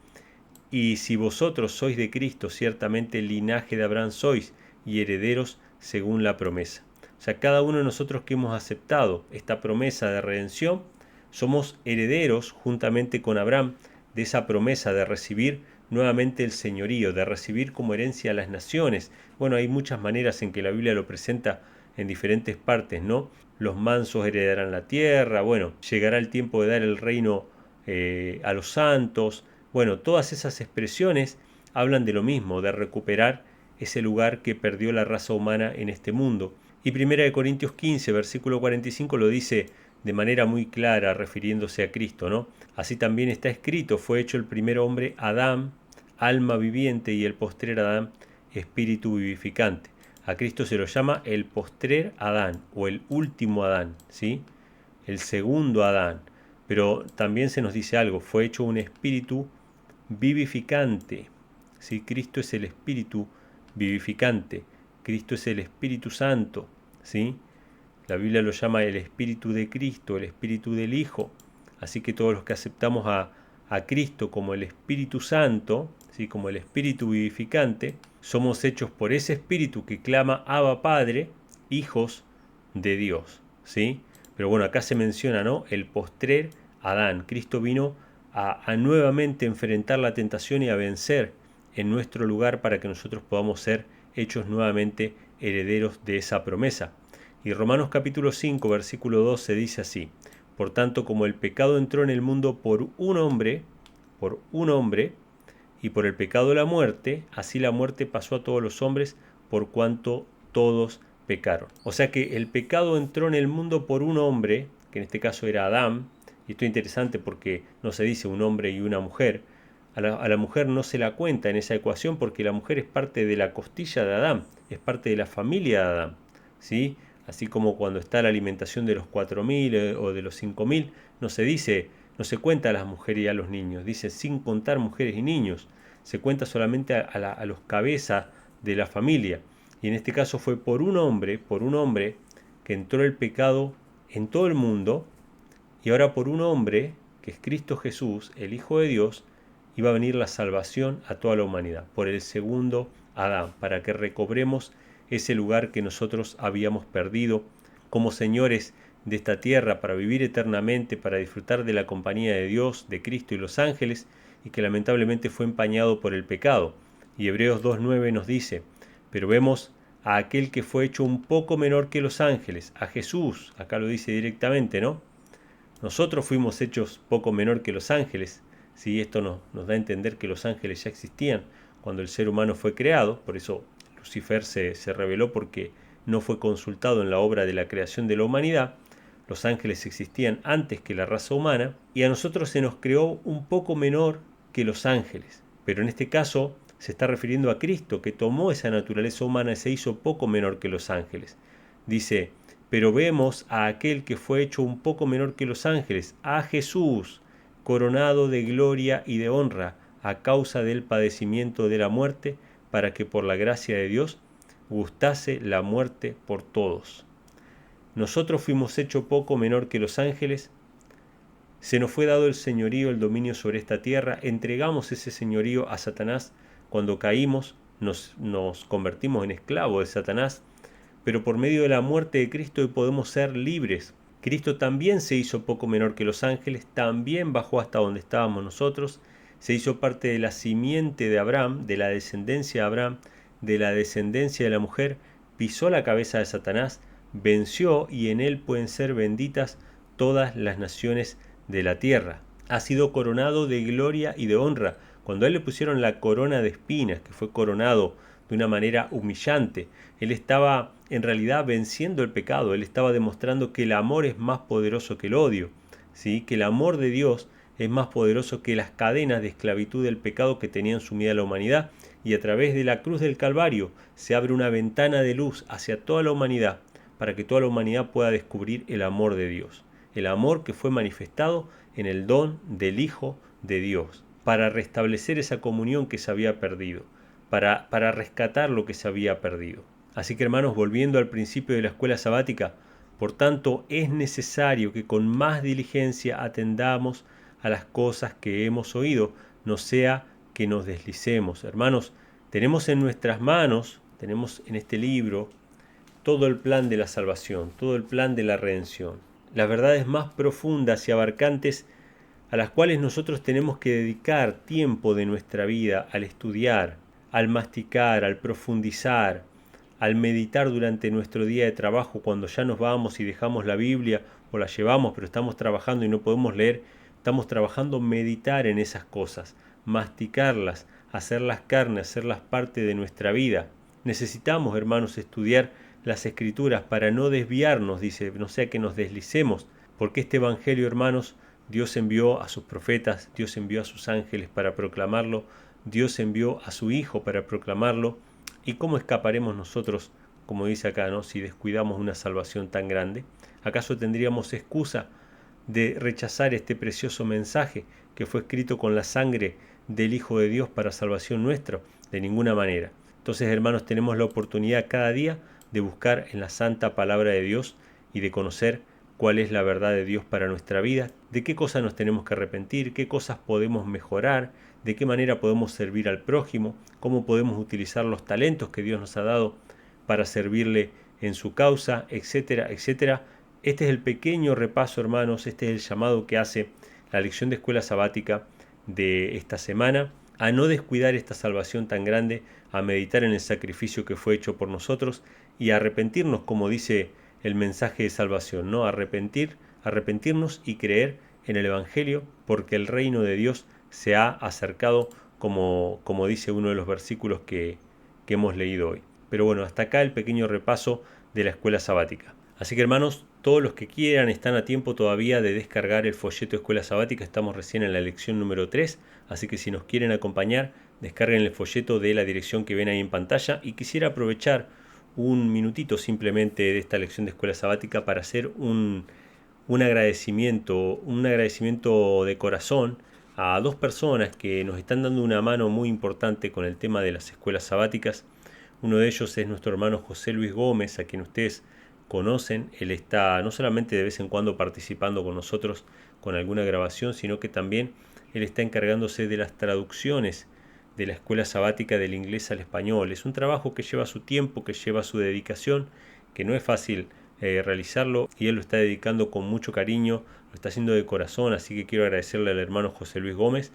y si vosotros sois de Cristo, ciertamente el linaje de Abraham sois, y herederos según la promesa. O sea, cada uno de nosotros que hemos aceptado esta promesa de redención, somos herederos juntamente con Abraham de esa promesa de recibir nuevamente el señorío, de recibir como herencia a las naciones. Bueno, hay muchas maneras en que la Biblia lo presenta en diferentes partes, ¿no? Los mansos heredarán la tierra, bueno, llegará el tiempo de dar el reino a los santos. Bueno, todas esas expresiones hablan de lo mismo, de recuperar ese lugar que perdió la raza humana en este mundo. Y 1 Corintios 15, versículo 45 lo dice de manera muy clara, refiriéndose a Cristo, ¿no? Así también está escrito, fue hecho el primer hombre Adán, alma viviente, y el postrer Adán, espíritu vivificante. A Cristo se lo llama el postrer Adán, o el último Adán, ¿sí? El segundo Adán. Pero también se nos dice algo, fue hecho un espíritu vivificante, ¿sí? Cristo es el espíritu vivificante, Cristo es el Espíritu Santo, ¿sí? La Biblia lo llama el Espíritu de Cristo, el Espíritu del Hijo. Así que todos los que aceptamos a Cristo como el Espíritu Santo, ¿sí? Como el Espíritu vivificante, somos hechos por ese Espíritu que clama Abba Padre, hijos de Dios, ¿sí? Pero bueno, acá se menciona, ¿no? El postrer Adán. Cristo vino a nuevamente enfrentar la tentación y a vencer en nuestro lugar para que nosotros podamos ser hechos nuevamente herederos de esa promesa. Y Romanos capítulo 5, versículo 12 dice así, por tanto, como el pecado entró en el mundo por un hombre, y por el pecado la muerte, así la muerte pasó a todos los hombres por cuanto todos pecaron. O sea que el pecado entró en el mundo por un hombre, que en este caso era Adán, y esto es interesante porque no se dice un hombre y una mujer. A la mujer no se la cuenta en esa ecuación porque la mujer es parte de la costilla de Adán, es parte de la familia de Adán, ¿sí? Así como cuando está la alimentación de los 4.000 o de los 5.000, no se cuenta a las mujeres y a los niños, dice sin contar mujeres y niños, se cuenta solamente a los cabezas de la familia. Y en este caso fue por un hombre que entró el pecado en todo el mundo, y ahora por un hombre, que es Cristo Jesús, el Hijo de Dios, iba a venir la salvación a toda la humanidad, por el segundo Adán, para que recobremos ese lugar que nosotros habíamos perdido como señores de esta tierra, para vivir eternamente, para disfrutar de la compañía de Dios, de Cristo y los ángeles, y que lamentablemente fue empañado por el pecado. Y Hebreos 2.9 nos dice, pero vemos a aquel que fue hecho un poco menor que los ángeles, a Jesús, acá lo dice directamente, ¿no? Nosotros fuimos hechos poco menor que los ángeles, ¿sí? Esto nos da a entender que los ángeles ya existían cuando el ser humano fue creado, por eso Lucifer se rebeló porque no fue consultado en la obra de la creación de la humanidad. Los ángeles existían antes que la raza humana y a nosotros se nos creó un poco menor que los ángeles. Pero en este caso se está refiriendo a Cristo, que tomó esa naturaleza humana y se hizo poco menor que los ángeles. Dice, pero vemos a aquel que fue hecho un poco menor que los ángeles, a Jesús, coronado de gloria y de honra a causa del padecimiento de la muerte, para que por la gracia de Dios gustase la muerte por todos. nosotros fuimos hecho poco menor que los ángeles, se nos fue dado el señorío, el dominio sobre esta tierra, entregamos ese señorío a Satanás cuando caímos, nos convertimos en esclavos de Satanás, pero por medio de la muerte de Cristo hoy podemos ser libres. Cristo también se hizo poco menor que los ángeles, también bajó hasta donde estábamos nosotros, se hizo parte de la simiente de Abraham, de la descendencia de Abraham, de la descendencia de la mujer, pisó la cabeza de Satanás, venció y en él pueden ser benditas todas las naciones de la tierra. Ha sido coronado de gloria y de honra. Cuando a él le pusieron la corona de espinas, que fue coronado de una manera humillante, él estaba en realidad venciendo el pecado, él estaba demostrando que el amor es más poderoso que el odio, ¿sí? Que el amor de Dios es más poderoso que las cadenas de esclavitud del pecado que tenían sumida la humanidad, y a través de la cruz del Calvario se abre una ventana de luz hacia toda la humanidad para que toda la humanidad pueda descubrir el amor de Dios, el amor que fue manifestado en el don del Hijo de Dios, para restablecer esa comunión que se había perdido, para rescatar lo que se había perdido. Así que hermanos, volviendo al principio de la escuela sabática, por tanto es necesario que con más diligencia atendamos a las cosas que hemos oído, no sea que nos deslicemos. Hermanos, tenemos en nuestras manos, tenemos en este libro, todo el plan de la salvación, todo el plan de la redención, las verdades más profundas y abarcantes a las cuales nosotros tenemos que dedicar tiempo de nuestra vida al estudiar, al masticar, al profundizar, al meditar durante nuestro día de trabajo cuando ya nos vamos y dejamos la Biblia o la llevamos pero estamos trabajando y no podemos leer, estamos trabajando meditar en esas cosas, masticarlas, hacerlas carne, hacerlas parte de nuestra vida. Necesitamos, hermanos, estudiar las Escrituras para no desviarnos, dice, no sea que nos deslicemos, porque este Evangelio, hermanos, Dios envió a sus profetas, Dios envió a sus ángeles para proclamarlo, Dios envió a su Hijo para proclamarlo. ¿Y cómo escaparemos nosotros, como dice acá, ¿no?, si descuidamos una salvación tan grande? ¿Acaso tendríamos excusa de rechazar este precioso mensaje que fue escrito con la sangre del Hijo de Dios para salvación nuestra? De ninguna manera. Entonces, hermanos, tenemos la oportunidad cada día de buscar en la santa palabra de Dios y de conocer cuál es la verdad de Dios para nuestra vida, de qué cosas nos tenemos que arrepentir, qué cosas podemos mejorar, de qué manera podemos servir al prójimo, cómo podemos utilizar los talentos que Dios nos ha dado para servirle en su causa, etcétera, etcétera. Este es el pequeño repaso, hermanos, este es el llamado que hace la lección de escuela sabática de esta semana, a no descuidar esta salvación tan grande, a meditar en el sacrificio que fue hecho por nosotros y a arrepentirnos, como dice el mensaje de salvación, ¿no? Arrepentirnos y creer en el Evangelio, porque el reino de Dios se ha acercado, como dice uno de los versículos que hemos leído hoy. Pero bueno, hasta acá el pequeño repaso de la escuela sabática. Así que, hermanos, todos los que quieran están a tiempo todavía de descargar el folleto Escuela Sabática. Estamos recién en la lección número 3, así que si nos quieren acompañar, descarguen el folleto de la dirección que ven ahí en pantalla. Y quisiera aprovechar un minutito simplemente de esta lección de Escuela Sabática para hacer un agradecimiento de corazón a dos personas que nos están dando una mano muy importante con el tema de las escuelas sabáticas. Uno de ellos es nuestro hermano José Luis Gómez, a quien ustedes conocen. Él está no solamente de vez en cuando participando con nosotros con alguna grabación, sino que también él está encargándose de las traducciones de la escuela sabática del inglés al español. Es un trabajo que lleva su tiempo, que lleva su dedicación, que no es fácil realizarlo, y él lo está dedicando con mucho cariño, lo está haciendo de corazón, así que quiero agradecerle al hermano José Luis Gómez,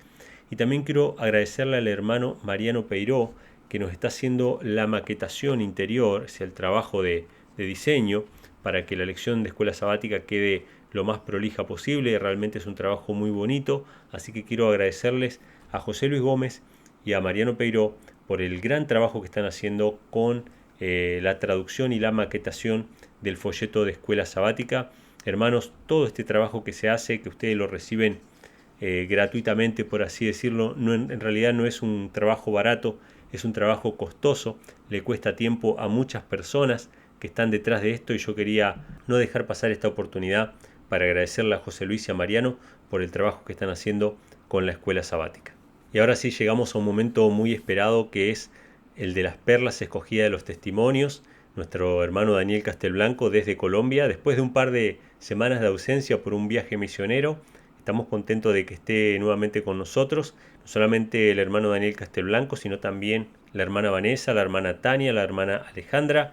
y también quiero agradecerle al hermano Mariano Peiró, que nos está haciendo la maquetación interior, es el trabajo de diseño, para que la lección de escuela sabática quede lo más prolija posible. Realmente es un trabajo muy bonito, así que quiero agradecerles a José Luis Gómez y a Mariano Peiró por el gran trabajo que están haciendo con la traducción y la maquetación del folleto de escuela sabática. Hermanos, todo este trabajo que se hace, que ustedes lo reciben gratuitamente, por así decirlo, en realidad no es un trabajo barato, es un trabajo costoso, le cuesta tiempo a muchas personas que están detrás de esto, y yo quería no dejar pasar esta oportunidad para agradecerle a José Luis y a Mariano por el trabajo que están haciendo con la escuela sabática. Y ahora sí llegamos a un momento muy esperado, que es el de las perlas escogidas de los testimonios. nuestro hermano Daniel Castelblanco desde Colombia, después de un par de semanas de ausencia por un viaje misionero. Estamos contentos de que esté nuevamente con nosotros, no solamente el hermano Daniel Castelblanco, sino también la hermana Vanessa, la hermana Tania, la hermana Alejandra,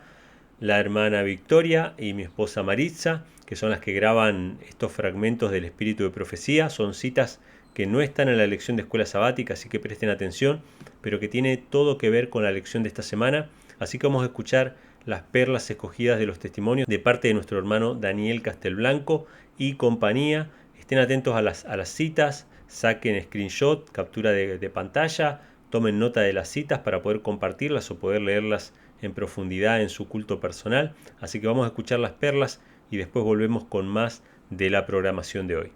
la hermana Victoria y mi esposa Maritza, que son las que graban estos fragmentos del Espíritu de Profecía. Son citas que no están en la lección de escuela sabática, así que presten atención, pero que tiene todo que ver con la lección de esta semana. Así que vamos a escuchar las perlas escogidas de los testimonios de parte de nuestro hermano Daniel Castelblanco y compañía. Estén atentos a las citas, saquen screenshot, captura de pantalla, tomen nota de las citas para poder compartirlas o poder leerlas en profundidad en su culto personal. Así que vamos a escuchar las perlas y después volvemos con más de la programación de hoy.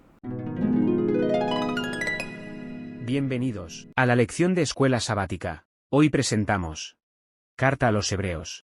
Bienvenidos a la lección de escuela sabática. Hoy presentamos Carta a los Hebreos.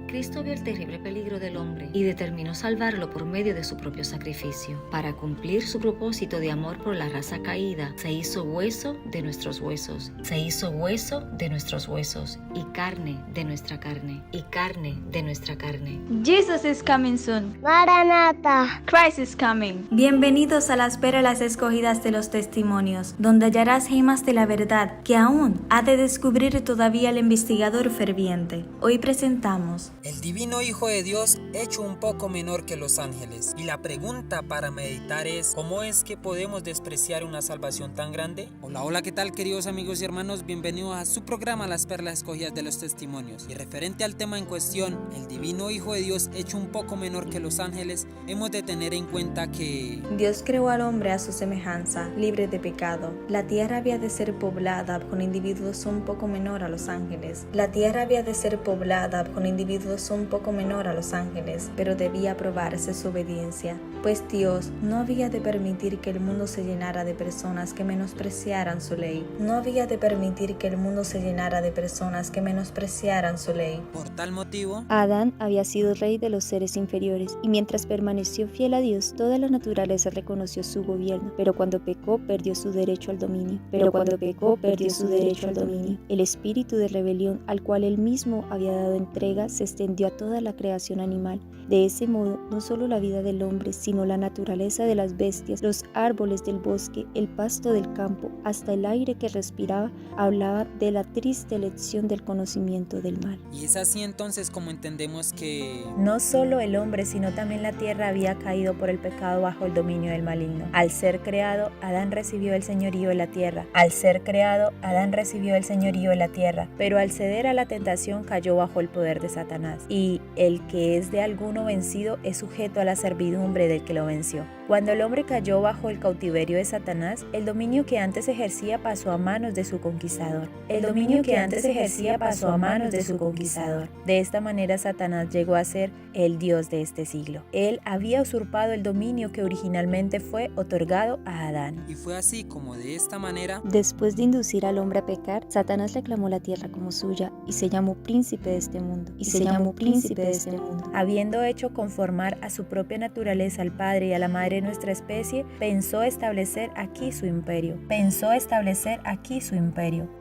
Cristo vio el terrible peligro del hombre y determinó salvarlo por medio de su propio sacrificio. Para cumplir su propósito de amor por la raza caída, se hizo hueso de nuestros huesos, se hizo hueso de nuestros huesos, y carne de nuestra carne, y carne de nuestra carne. Jesus is coming soon. Maranatha. Christ is coming. Bienvenidos a las perlas escogidas de los testimonios, donde hallarás gemas de la verdad que aún ha de descubrir todavía el investigador ferviente. Hoy presentamos el divino Hijo de Dios hecho un poco menor que los ángeles. Y la pregunta para meditar es: ¿cómo es que podemos despreciar una salvación tan grande? Hola, ¿qué tal, queridos amigos y hermanos? Bienvenidos a su programa Las Perlas Escogidas de los Testimonios. Y referente al tema en cuestión, el divino Hijo de Dios hecho un poco menor que los ángeles, hemos de tener en cuenta que Dios creó al hombre a su semejanza, libre de pecado. La tierra había de ser poblada con individuos un poco menor a los ángeles. La tierra había de ser poblada con individuos un poco menor a los ángeles, pero debía probarse su obediencia, pues Dios no había de permitir que el mundo se llenara de personas que menospreciaran su ley. No había de permitir que el mundo se llenara de personas que menospreciaran su ley. Por tal motivo, Adán había sido rey de los seres inferiores, y mientras permaneció fiel a Dios, toda la naturaleza reconoció su gobierno, pero cuando pecó, perdió su derecho al dominio. El espíritu de rebelión al cual él mismo había dado entrega se extendió a toda la creación animal. De ese modo, no solo la vida del hombre, sino la naturaleza de las bestias, los árboles del bosque, el pasto del campo, hasta el aire que respiraba, hablaba de la triste elección del conocimiento del mal. y es así entonces como entendemos que No solo el hombre, sino también la tierra había caído por el pecado bajo el dominio del maligno. Al ser creado, Adán recibió el señorío de la tierra. Pero al ceder a la tentación cayó bajo el poder de Satanás. Y el que es de alguno vencido es sujeto a la servidumbre del que lo venció. Cuando el hombre cayó bajo el cautiverio de Satanás, el dominio que antes ejercía pasó a manos de su conquistador. De esta manera Satanás llegó a ser el Dios de este siglo. Él había usurpado el dominio que originalmente fue otorgado a Adán. y fue así como de esta manera Después de inducir al hombre a pecar, Satanás reclamó la tierra como suya y se llamó príncipe de este mundo. Habiendo hecho conformar a su propia naturaleza al Padre y a la Madre de nuestra especie, pensó establecer aquí su imperio.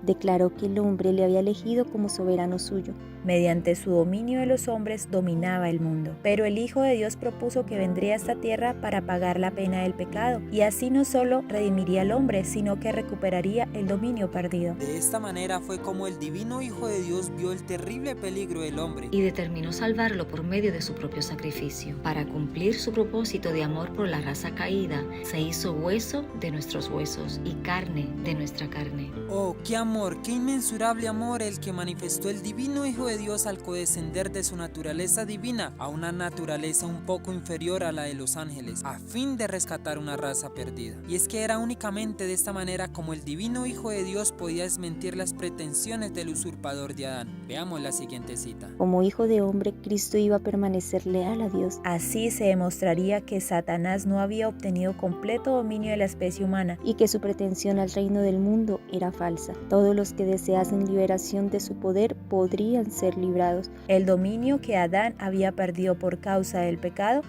Declaró que el hombre le había elegido como soberano suyo. Mediante su dominio de los hombres dominaba el mundo. Pero el Hijo de Dios propuso que vendría a esta tierra para pagar la pena del pecado, y así no solo redimiría al hombre, sino que recuperaría el dominio perdido. de esta manera fue como el divino Hijo de Dios vio el terrible peligro del hombre Y determinó salvarlo por medio de su propio sacrificio. Para cumplir su propósito de amor por la raza caída, se hizo hueso de nuestros huesos y carne de nuestra carne. Oh, qué amor, qué inmensurable amor el que manifestó el divino Hijo de Dios al codescender de su naturaleza divina a una naturaleza un poco inferior a la de los ángeles, a fin de rescatar una raza perdida. Y es que era únicamente de esta manera como el divino Hijo de Dios podía desmentir las pretensiones del usurpador de Adán. Veamos la siguiente cita. Como hijo de hombre, Cristo iba a permanecer leal a Dios. Así se demostraría que Satanás no había obtenido completo dominio de la especie humana, Y que su pretensión al reino del mundo era falsa. Todos los que deseasen liberación de su poder podrían ser ser librados. El dominio que Adán había perdido por causa del pecado,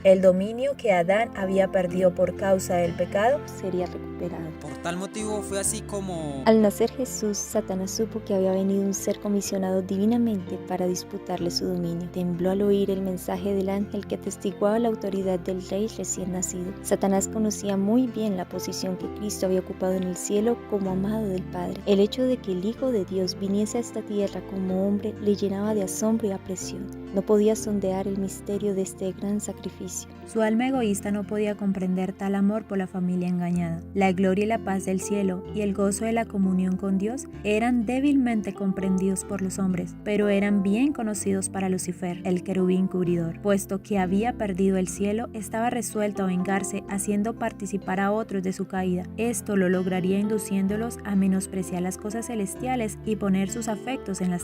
sería recuperado. Por tal motivo fue así como... Al nacer Jesús, Satanás supo que había venido un ser comisionado divinamente para disputarle su dominio. Tembló al oír el mensaje del ángel que atestiguaba la autoridad del rey recién nacido. Satanás conocía muy bien la posición que Cristo había ocupado en el cielo como amado del Padre. El hecho de que el Hijo de Dios viniese a esta tierra como hombre le llenaba de asombro y apreciación. No podía sondear el misterio de este gran sacrificio. Su alma egoísta no podía comprender tal amor por la familia engañada. La gloria y la paz del cielo y el gozo de la comunión con Dios eran débilmente comprendidos por los hombres, pero eran bien conocidos para Lucifer, el querubín cubridor. Puesto que había perdido el cielo, estaba resuelto a vengarse haciendo participar a otros de su caída. Esto lo lograría induciéndolos a menospreciar las cosas celestiales y poner sus afectos en las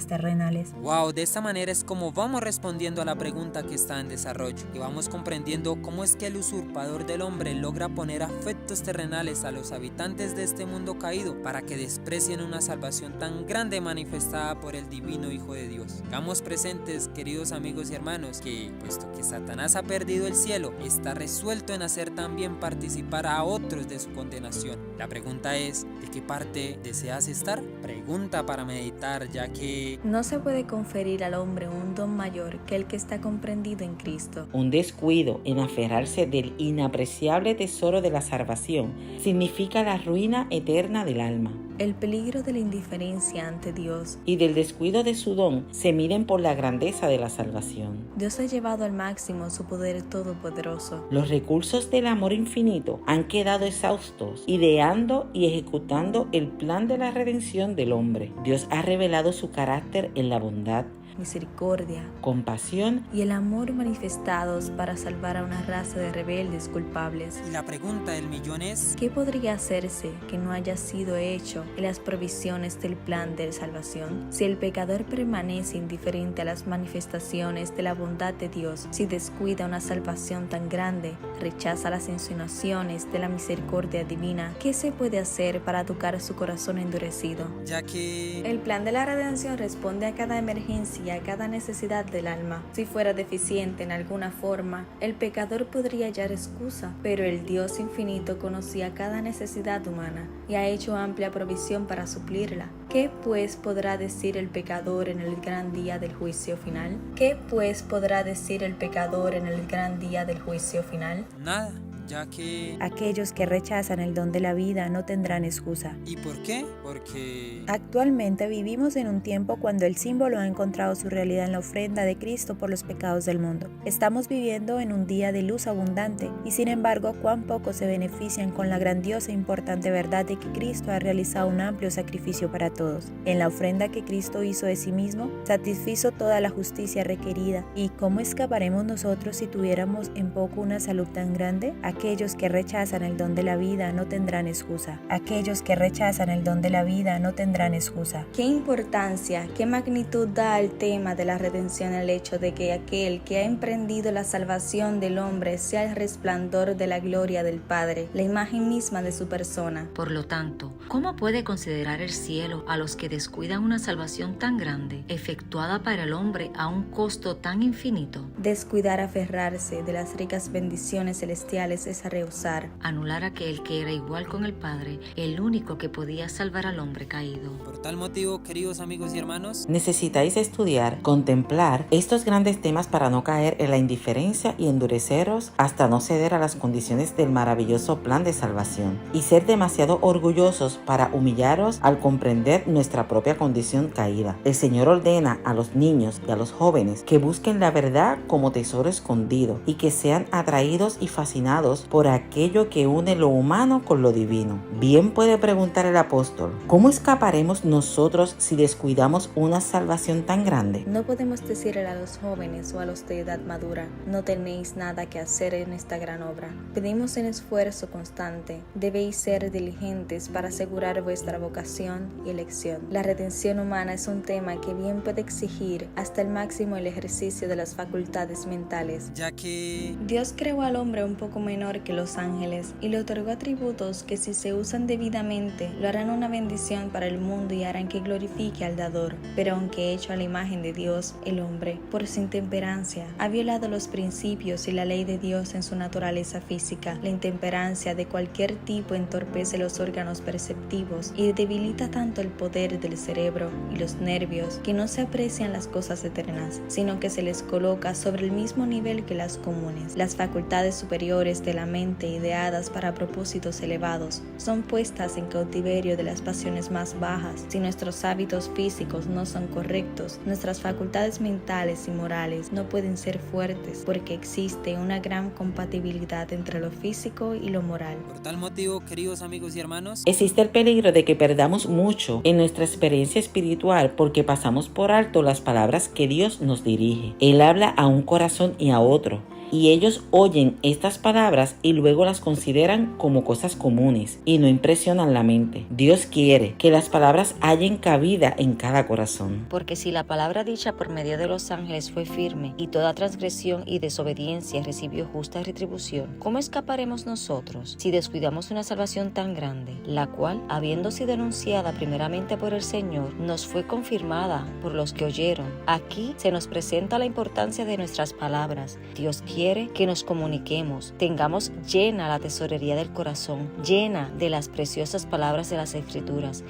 terrenales. Wow, de esta manera es como vamos respondiendo a la pregunta que está en desarrollo, y vamos comprendiendo cómo es que el usurpador del hombre logra poner afectos terrenales a los habitantes de este mundo caído para que desprecien una salvación tan grande manifestada por el divino Hijo de Dios. Hagamos presentes, queridos amigos y hermanos, que puesto que Satanás ha perdido el cielo, está resuelto en hacer también participar a otros de su condenación. La pregunta es, ¿de qué parte deseas estar? Pregunta para meditar, ya que No se puede conferir al hombre un don mayor que el que está comprendido en Cristo. Un descuido en aferrarse del inapreciable tesoro de la salvación significa la ruina eterna del alma. El peligro de la indiferencia ante Dios. Y del descuido de su don se miden por la grandeza de la salvación. Dios ha llevado al máximo su poder todopoderoso. Los recursos del amor infinito han quedado exhaustos, ideando y ejecutando el plan de la redención del hombre. Dios ha revelado su carácter en la bondad, misericordia, compasión y el amor manifestados para salvar a una raza de rebeldes culpables. Y la pregunta del millón es, ¿qué podría hacerse que no haya sido hecho en las provisiones del plan de salvación? Si el pecador permanece indiferente a las manifestaciones de la bondad de Dios, si descuida una salvación tan grande, rechaza las insinuaciones de la misericordia divina, ¿qué se puede hacer para tocar su corazón endurecido? Ya que el plan de la redención responde a cada emergencia y a cada necesidad del alma. Si fuera deficiente en alguna forma, el pecador podría hallar excusa, pero el Dios infinito conocía cada necesidad humana y ha hecho amplia provisión para suplirla. ¿Qué pues podrá decir el pecador en el gran día del juicio final? ¿Qué pues podrá decir el pecador en el gran día del juicio final? Nada, ya que aquellos que rechazan el don de la vida no tendrán excusa. ¿Y por qué? Porque actualmente vivimos en un tiempo cuando el símbolo ha encontrado su realidad en la ofrenda de Cristo por los pecados del mundo. Estamos viviendo en un día de luz abundante y sin embargo cuán pocos se benefician con la grandiosa e importante verdad de que Cristo ha realizado un amplio sacrificio para todos. En la ofrenda que Cristo hizo de sí mismo, satisfizo toda la justicia requerida. ¿Y cómo escaparemos nosotros si tuviéramos en poco una salud tan grande? Aquellos que rechazan el don de la vida no tendrán excusa. Aquellos que rechazan el don de la vida no tendrán excusa. ¿Qué importancia, qué magnitud da al tema de la redención el hecho de que aquel que ha emprendido la salvación del hombre sea el resplandor de la gloria del Padre, la imagen misma de su persona? Por lo tanto, ¿cómo puede considerar el cielo a los que descuidan una salvación tan grande, efectuada para el hombre a un costo tan infinito? Descuidar aferrarse de las ricas bendiciones celestiales es rehusar, anular aquel que era igual con el Padre, el único que podía salvar al hombre caído. Por tal motivo, queridos amigos y hermanos, necesitáis estudiar, contemplar estos grandes temas para no caer en la indiferencia y endureceros hasta no ceder a las condiciones del maravilloso plan de salvación y ser demasiado orgullosos para humillaros al comprender nuestra propia condición caída. El Señor ordena a los niños y a los jóvenes que busquen la verdad como tesoro escondido y que sean atraídos y fascinados por aquello que une lo humano con lo divino. Bien puede preguntar el apóstol, ¿cómo escaparemos nosotros si descuidamos una salvación tan grande? No podemos decirle a los jóvenes o a los de edad madura, no tenéis nada que hacer en esta gran obra. Pedimos un esfuerzo constante. Debéis ser diligentes para asegurar vuestra vocación y elección. La redención humana es un tema que bien puede exigir hasta el máximo el ejercicio de las facultades mentales. Ya que Dios creó al hombre un poco menos menor que los ángeles y le otorgó atributos que, si se usan debidamente, lo harán una bendición para el mundo y harán que glorifique al dador. Pero aunque hecho a la imagen de Dios, el hombre, por su intemperancia, ha violado los principios y la ley de Dios en su naturaleza física. La intemperancia de cualquier tipo entorpece los órganos perceptivos y debilita tanto el poder del cerebro y los nervios que no se aprecian las cosas eternas, sino que se les coloca sobre el mismo nivel que las comunes. Las facultades superiores de la mente, ideadas para propósitos elevados, son puestas en cautiverio de las pasiones más bajas. Si nuestros hábitos físicos no son correctos, nuestras facultades mentales y morales no pueden ser fuertes, porque existe una gran compatibilidad entre lo físico y lo moral. Por tal motivo, queridos amigos y hermanos, existe el peligro de que perdamos mucho en nuestra experiencia espiritual porque pasamos por alto las palabras que Dios nos dirige. Él habla a un corazón y a otro, y ellos oyen estas palabras y luego las consideran como cosas comunes y no impresionan la mente. Dios quiere que las palabras hallen cabida en cada corazón. Porque si la palabra dicha por medio de los ángeles fue firme y toda transgresión y desobediencia recibió justa retribución, ¿cómo escaparemos nosotros si descuidamos una salvación tan grande, la cual, habiendo sido anunciada primeramente por el Señor, nos fue confirmada por los que oyeron? Aquí se nos presenta la importancia de nuestras palabras. Dios quiere que nos comuniquemos, tengamos llena la tesorería del corazón, llena de las preciosas palabras de las Escrituras,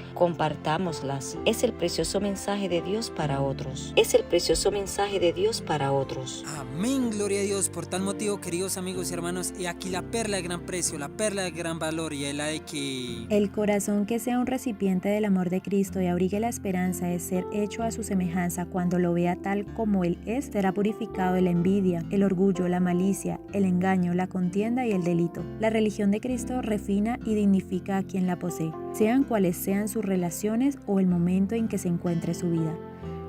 compartámoslas. Es el precioso mensaje de Dios para otros. Es el precioso mensaje de Dios para otros. amén, gloria a Dios. Por tal motivo, queridos amigos y hermanos, y aquí la perla de gran precio, la perla de gran valor, y es la de que El corazón que sea un recipiente del amor de Cristo y abrigue la esperanza de ser hecho a su semejanza cuando lo vea tal como Él es, será purificado de la envidia, el orgullo, la malicia, el engaño, la contienda y el delito. La religión de Cristo refina y dignifica a quien la posee, sean cuales sean sus relaciones o el momento en que se encuentre su vida.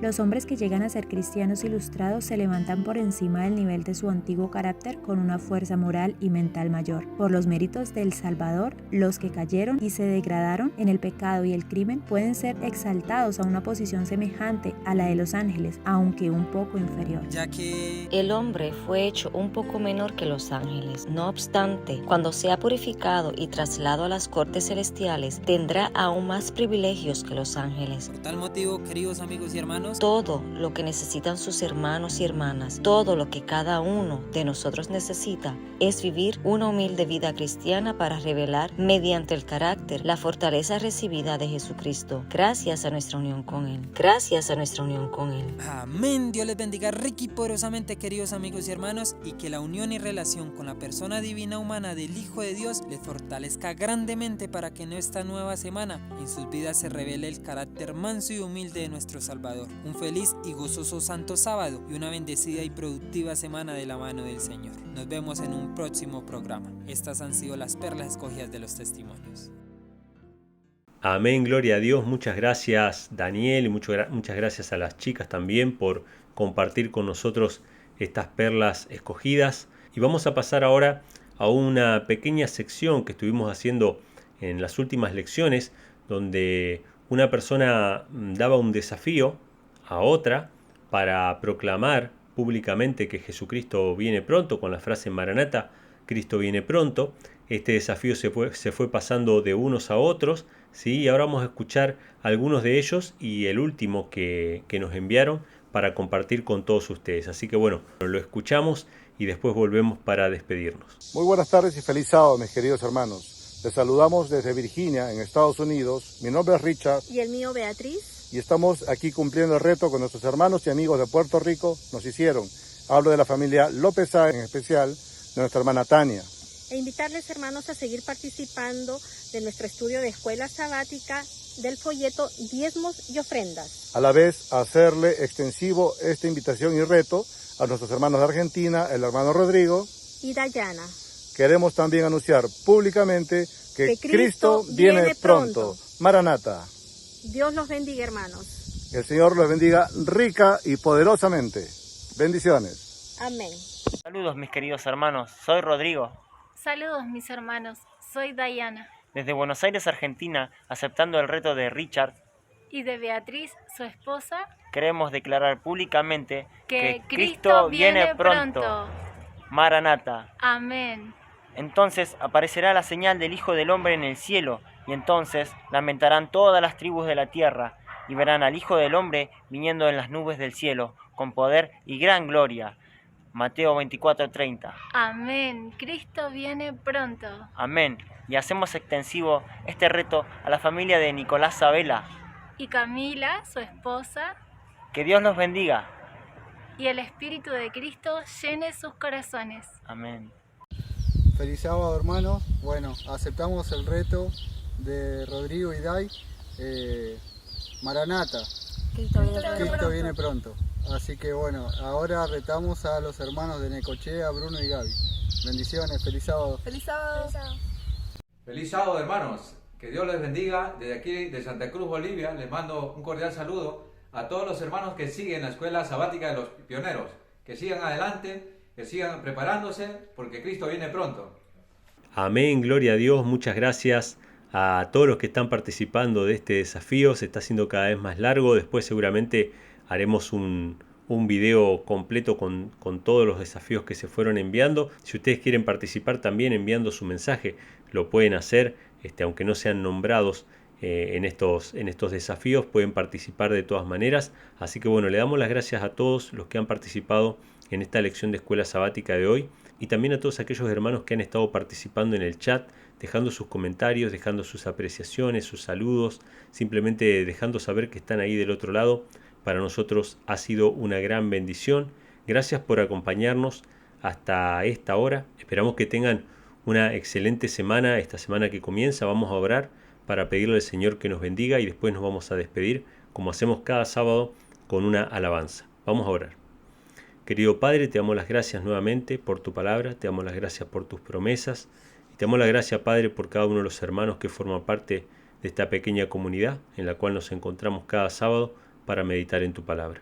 Los hombres que llegan a ser cristianos ilustrados se levantan por encima del nivel de su antiguo carácter con una fuerza moral y mental mayor. Por los méritos del Salvador, los que cayeron y se degradaron en el pecado y el crimen pueden ser exaltados a una posición semejante a la de los ángeles, aunque un poco inferior. ya que El hombre fue hecho un poco menor que los ángeles. No obstante, cuando sea purificado y trasladado a las cortes celestiales, tendrá aún más privilegios que los ángeles. por tal motivo, queridos amigos y hermanos, Todo lo que necesitan sus hermanos y hermanas, todo lo que cada uno de nosotros necesita, es vivir una humilde vida cristiana para revelar mediante el carácter la fortaleza recibida de Jesucristo, gracias a nuestra unión con Él. Gracias a nuestra unión con Él. amén. Dios les bendiga rica y poderosamente, queridos amigos y hermanos, y que la unión y relación con la persona divina humana del Hijo de Dios les fortalezca grandemente para que en esta nueva semana en sus vidas se revele el carácter manso y humilde de nuestro Salvador. Un feliz y gozoso santo sábado y una bendecida y productiva semana de la mano del Señor. Nos vemos en un próximo programa. Estas han sido las perlas escogidas de los testimonios. Amén, gloria a Dios. Muchas gracias, Daniel, y muchas gracias a las chicas también por compartir con nosotros estas perlas escogidas. Y vamos a pasar ahora a una pequeña sección que estuvimos haciendo en las últimas lecciones, donde una persona daba un desafío a otra para proclamar públicamente que Jesucristo viene pronto, con la frase Maranata, Cristo viene pronto. Este desafío se fue pasando de unos a otros, ¿sí? Y ahora vamos a escuchar algunos de ellos y el último que nos enviaron para compartir con todos ustedes. Así que bueno, lo escuchamos y después volvemos para despedirnos. Muy buenas tardes y feliz sábado, mis queridos hermanos. Les saludamos desde Virginia, en Estados Unidos. Mi nombre es Richard. Y el mío, Beatriz. Y estamos aquí cumpliendo el reto que nuestros hermanos y amigos de Puerto Rico nos hicieron. Hablo de la familia López Sáenz, en especial de nuestra hermana Tania. E invitarles, hermanos, a seguir participando de nuestro estudio de escuela sabática del folleto Diezmos y Ofrendas. A la vez, hacerle extensivo esta invitación y reto a nuestros hermanos de Argentina, el hermano Rodrigo y Dayana. Queremos también anunciar públicamente que Cristo viene pronto. Maranata. Dios los bendiga, hermanos. El Señor los bendiga rica y poderosamente. Bendiciones. Amén. Saludos, mis queridos hermanos. Soy Rodrigo. Saludos, mis hermanos. Soy Dayana. Desde Buenos Aires, Argentina, aceptando el reto de Richard y de Beatriz, su esposa, queremos declarar públicamente que Cristo viene pronto. Maranata. Amén. Entonces aparecerá la señal del Hijo del Hombre en el cielo, y entonces lamentarán todas las tribus de la tierra, y verán al Hijo del Hombre viniendo en las nubes del cielo, con poder y gran gloria. Mateo 24:30. Amén. Cristo viene pronto. Amén. Y hacemos extensivo este reto a la familia de Nicolás Sabela. Y Camila, su esposa, Que Dios los bendiga. y el Espíritu de Cristo llene sus corazones. Amén. Feliz sábado, hermanos. Bueno, aceptamos el reto de Rodrigo y Dai. Maranata, Cristo viene pronto. Así que bueno, ahora retamos a los hermanos de Necochea, Bruno y Gaby. Bendiciones, feliz sábado. Feliz sábado. Feliz sábado, hermanos. Que Dios les bendiga. Desde aquí de Santa Cruz, Bolivia, les mando un cordial saludo a todos los hermanos que siguen la Escuela Sabática de los Pioneros. Que sigan adelante, que sigan preparándose, porque Cristo viene pronto. Amén, gloria a Dios, muchas gracias a todos los que están participando de este desafío. Se está haciendo cada vez más largo. Después seguramente haremos un video completo con todos los desafíos que se fueron enviando. Si ustedes quieren participar también enviando su mensaje, lo pueden hacer, aunque no sean nombrados en estos desafíos, pueden participar de todas maneras. Así que bueno, le damos las gracias a todos los que han participado en esta lección de Escuela Sabática de hoy, y también a todos aquellos hermanos que han estado participando en el chat, dejando sus comentarios, dejando sus apreciaciones, sus saludos, simplemente dejando saber que están ahí del otro lado. Para nosotros ha sido una gran bendición. Gracias por acompañarnos hasta esta hora. Esperamos que tengan una excelente semana. Esta semana que comienza vamos a orar para pedirle al Señor que nos bendiga, y después nos vamos a despedir como hacemos cada sábado con una alabanza. Vamos a orar. Querido Padre, te damos las gracias nuevamente por tu palabra, te damos las gracias por tus promesas, y te damos las gracias, Padre, por cada uno de los hermanos que forman parte de esta pequeña comunidad en la cual nos encontramos cada sábado para meditar en tu palabra.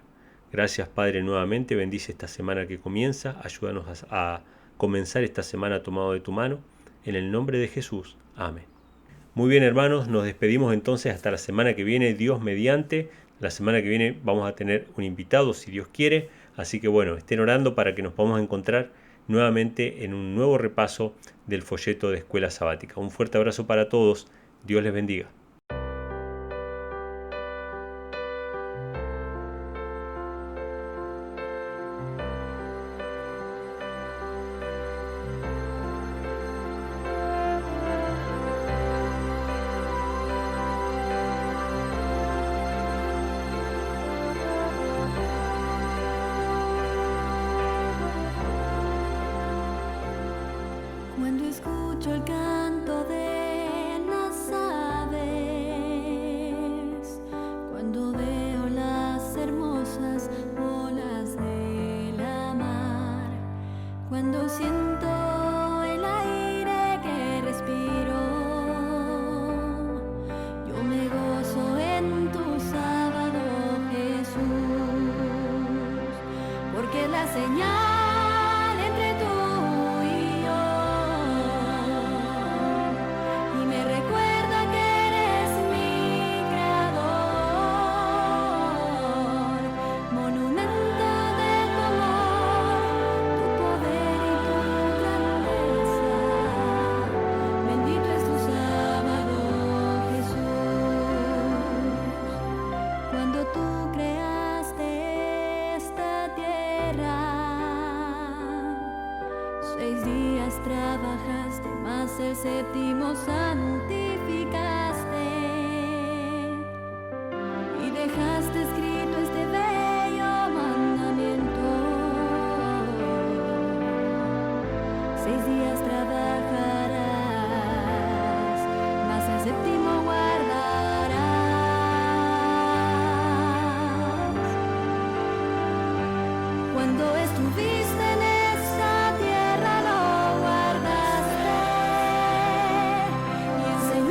Gracias, Padre, nuevamente. Bendice esta semana que comienza. Ayúdanos a comenzar esta semana tomado de tu mano. En el nombre de Jesús. Amén. Muy bien, hermanos. Nos despedimos entonces hasta la semana que viene, Dios mediante. La semana que viene vamos a tener un invitado, si Dios quiere. Así que bueno, estén orando para que nos podamos encontrar nuevamente en un nuevo repaso del folleto de Escuela Sabática. Un fuerte abrazo para todos. Dios les bendiga. Cuando escucho el canto de las aves, cuando veo las hermosas olas de la mar, cuando siento el aire que respiro, yo me gozo en tu sábado, Jesús, porque la señal entre tú y yo, y me recuerda que eres mi creador, monumento de tu amor, tu poder y tu grandeza. Bendito es tu sábado, Jesús. Cuando tú creaste esta tierra, 6 días trabajaste, mas el séptimo santificaste y dejaste escrito este bello mandamiento. 6 días trabajarás, mas el séptimo guardarás. Cuando estuviste en esta tierra lo guardaste y enseñaste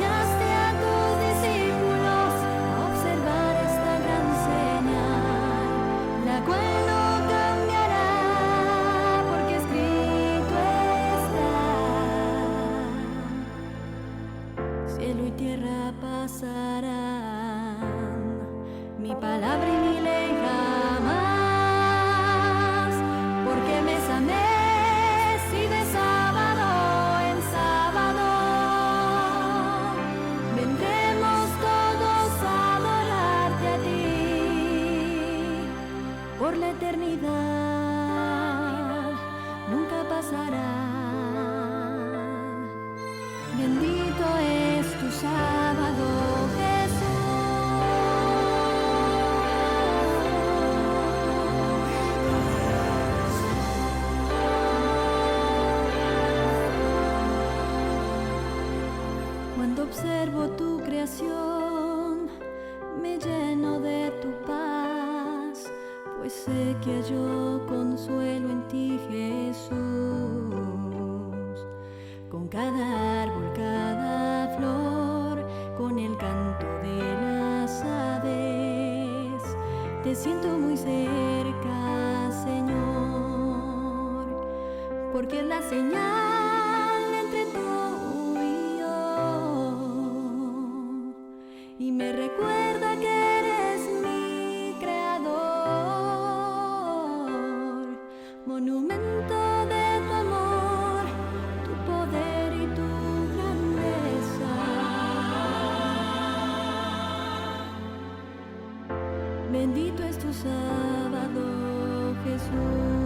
la eternidad nunca pasará. Bendito es tu sábado, Cuando observo tu creación, me lleno de tu paz, pues sé que hallo consuelo en ti, Jesús. Con cada árbol, cada flor, con el canto de las aves, te siento muy cerca, Señor, porque es la señal entre tú y yo, y me recuerda que eres mi creador, monumento de tu amor, tu poder y tu grandeza. Bendito es tu sábado, Jesús.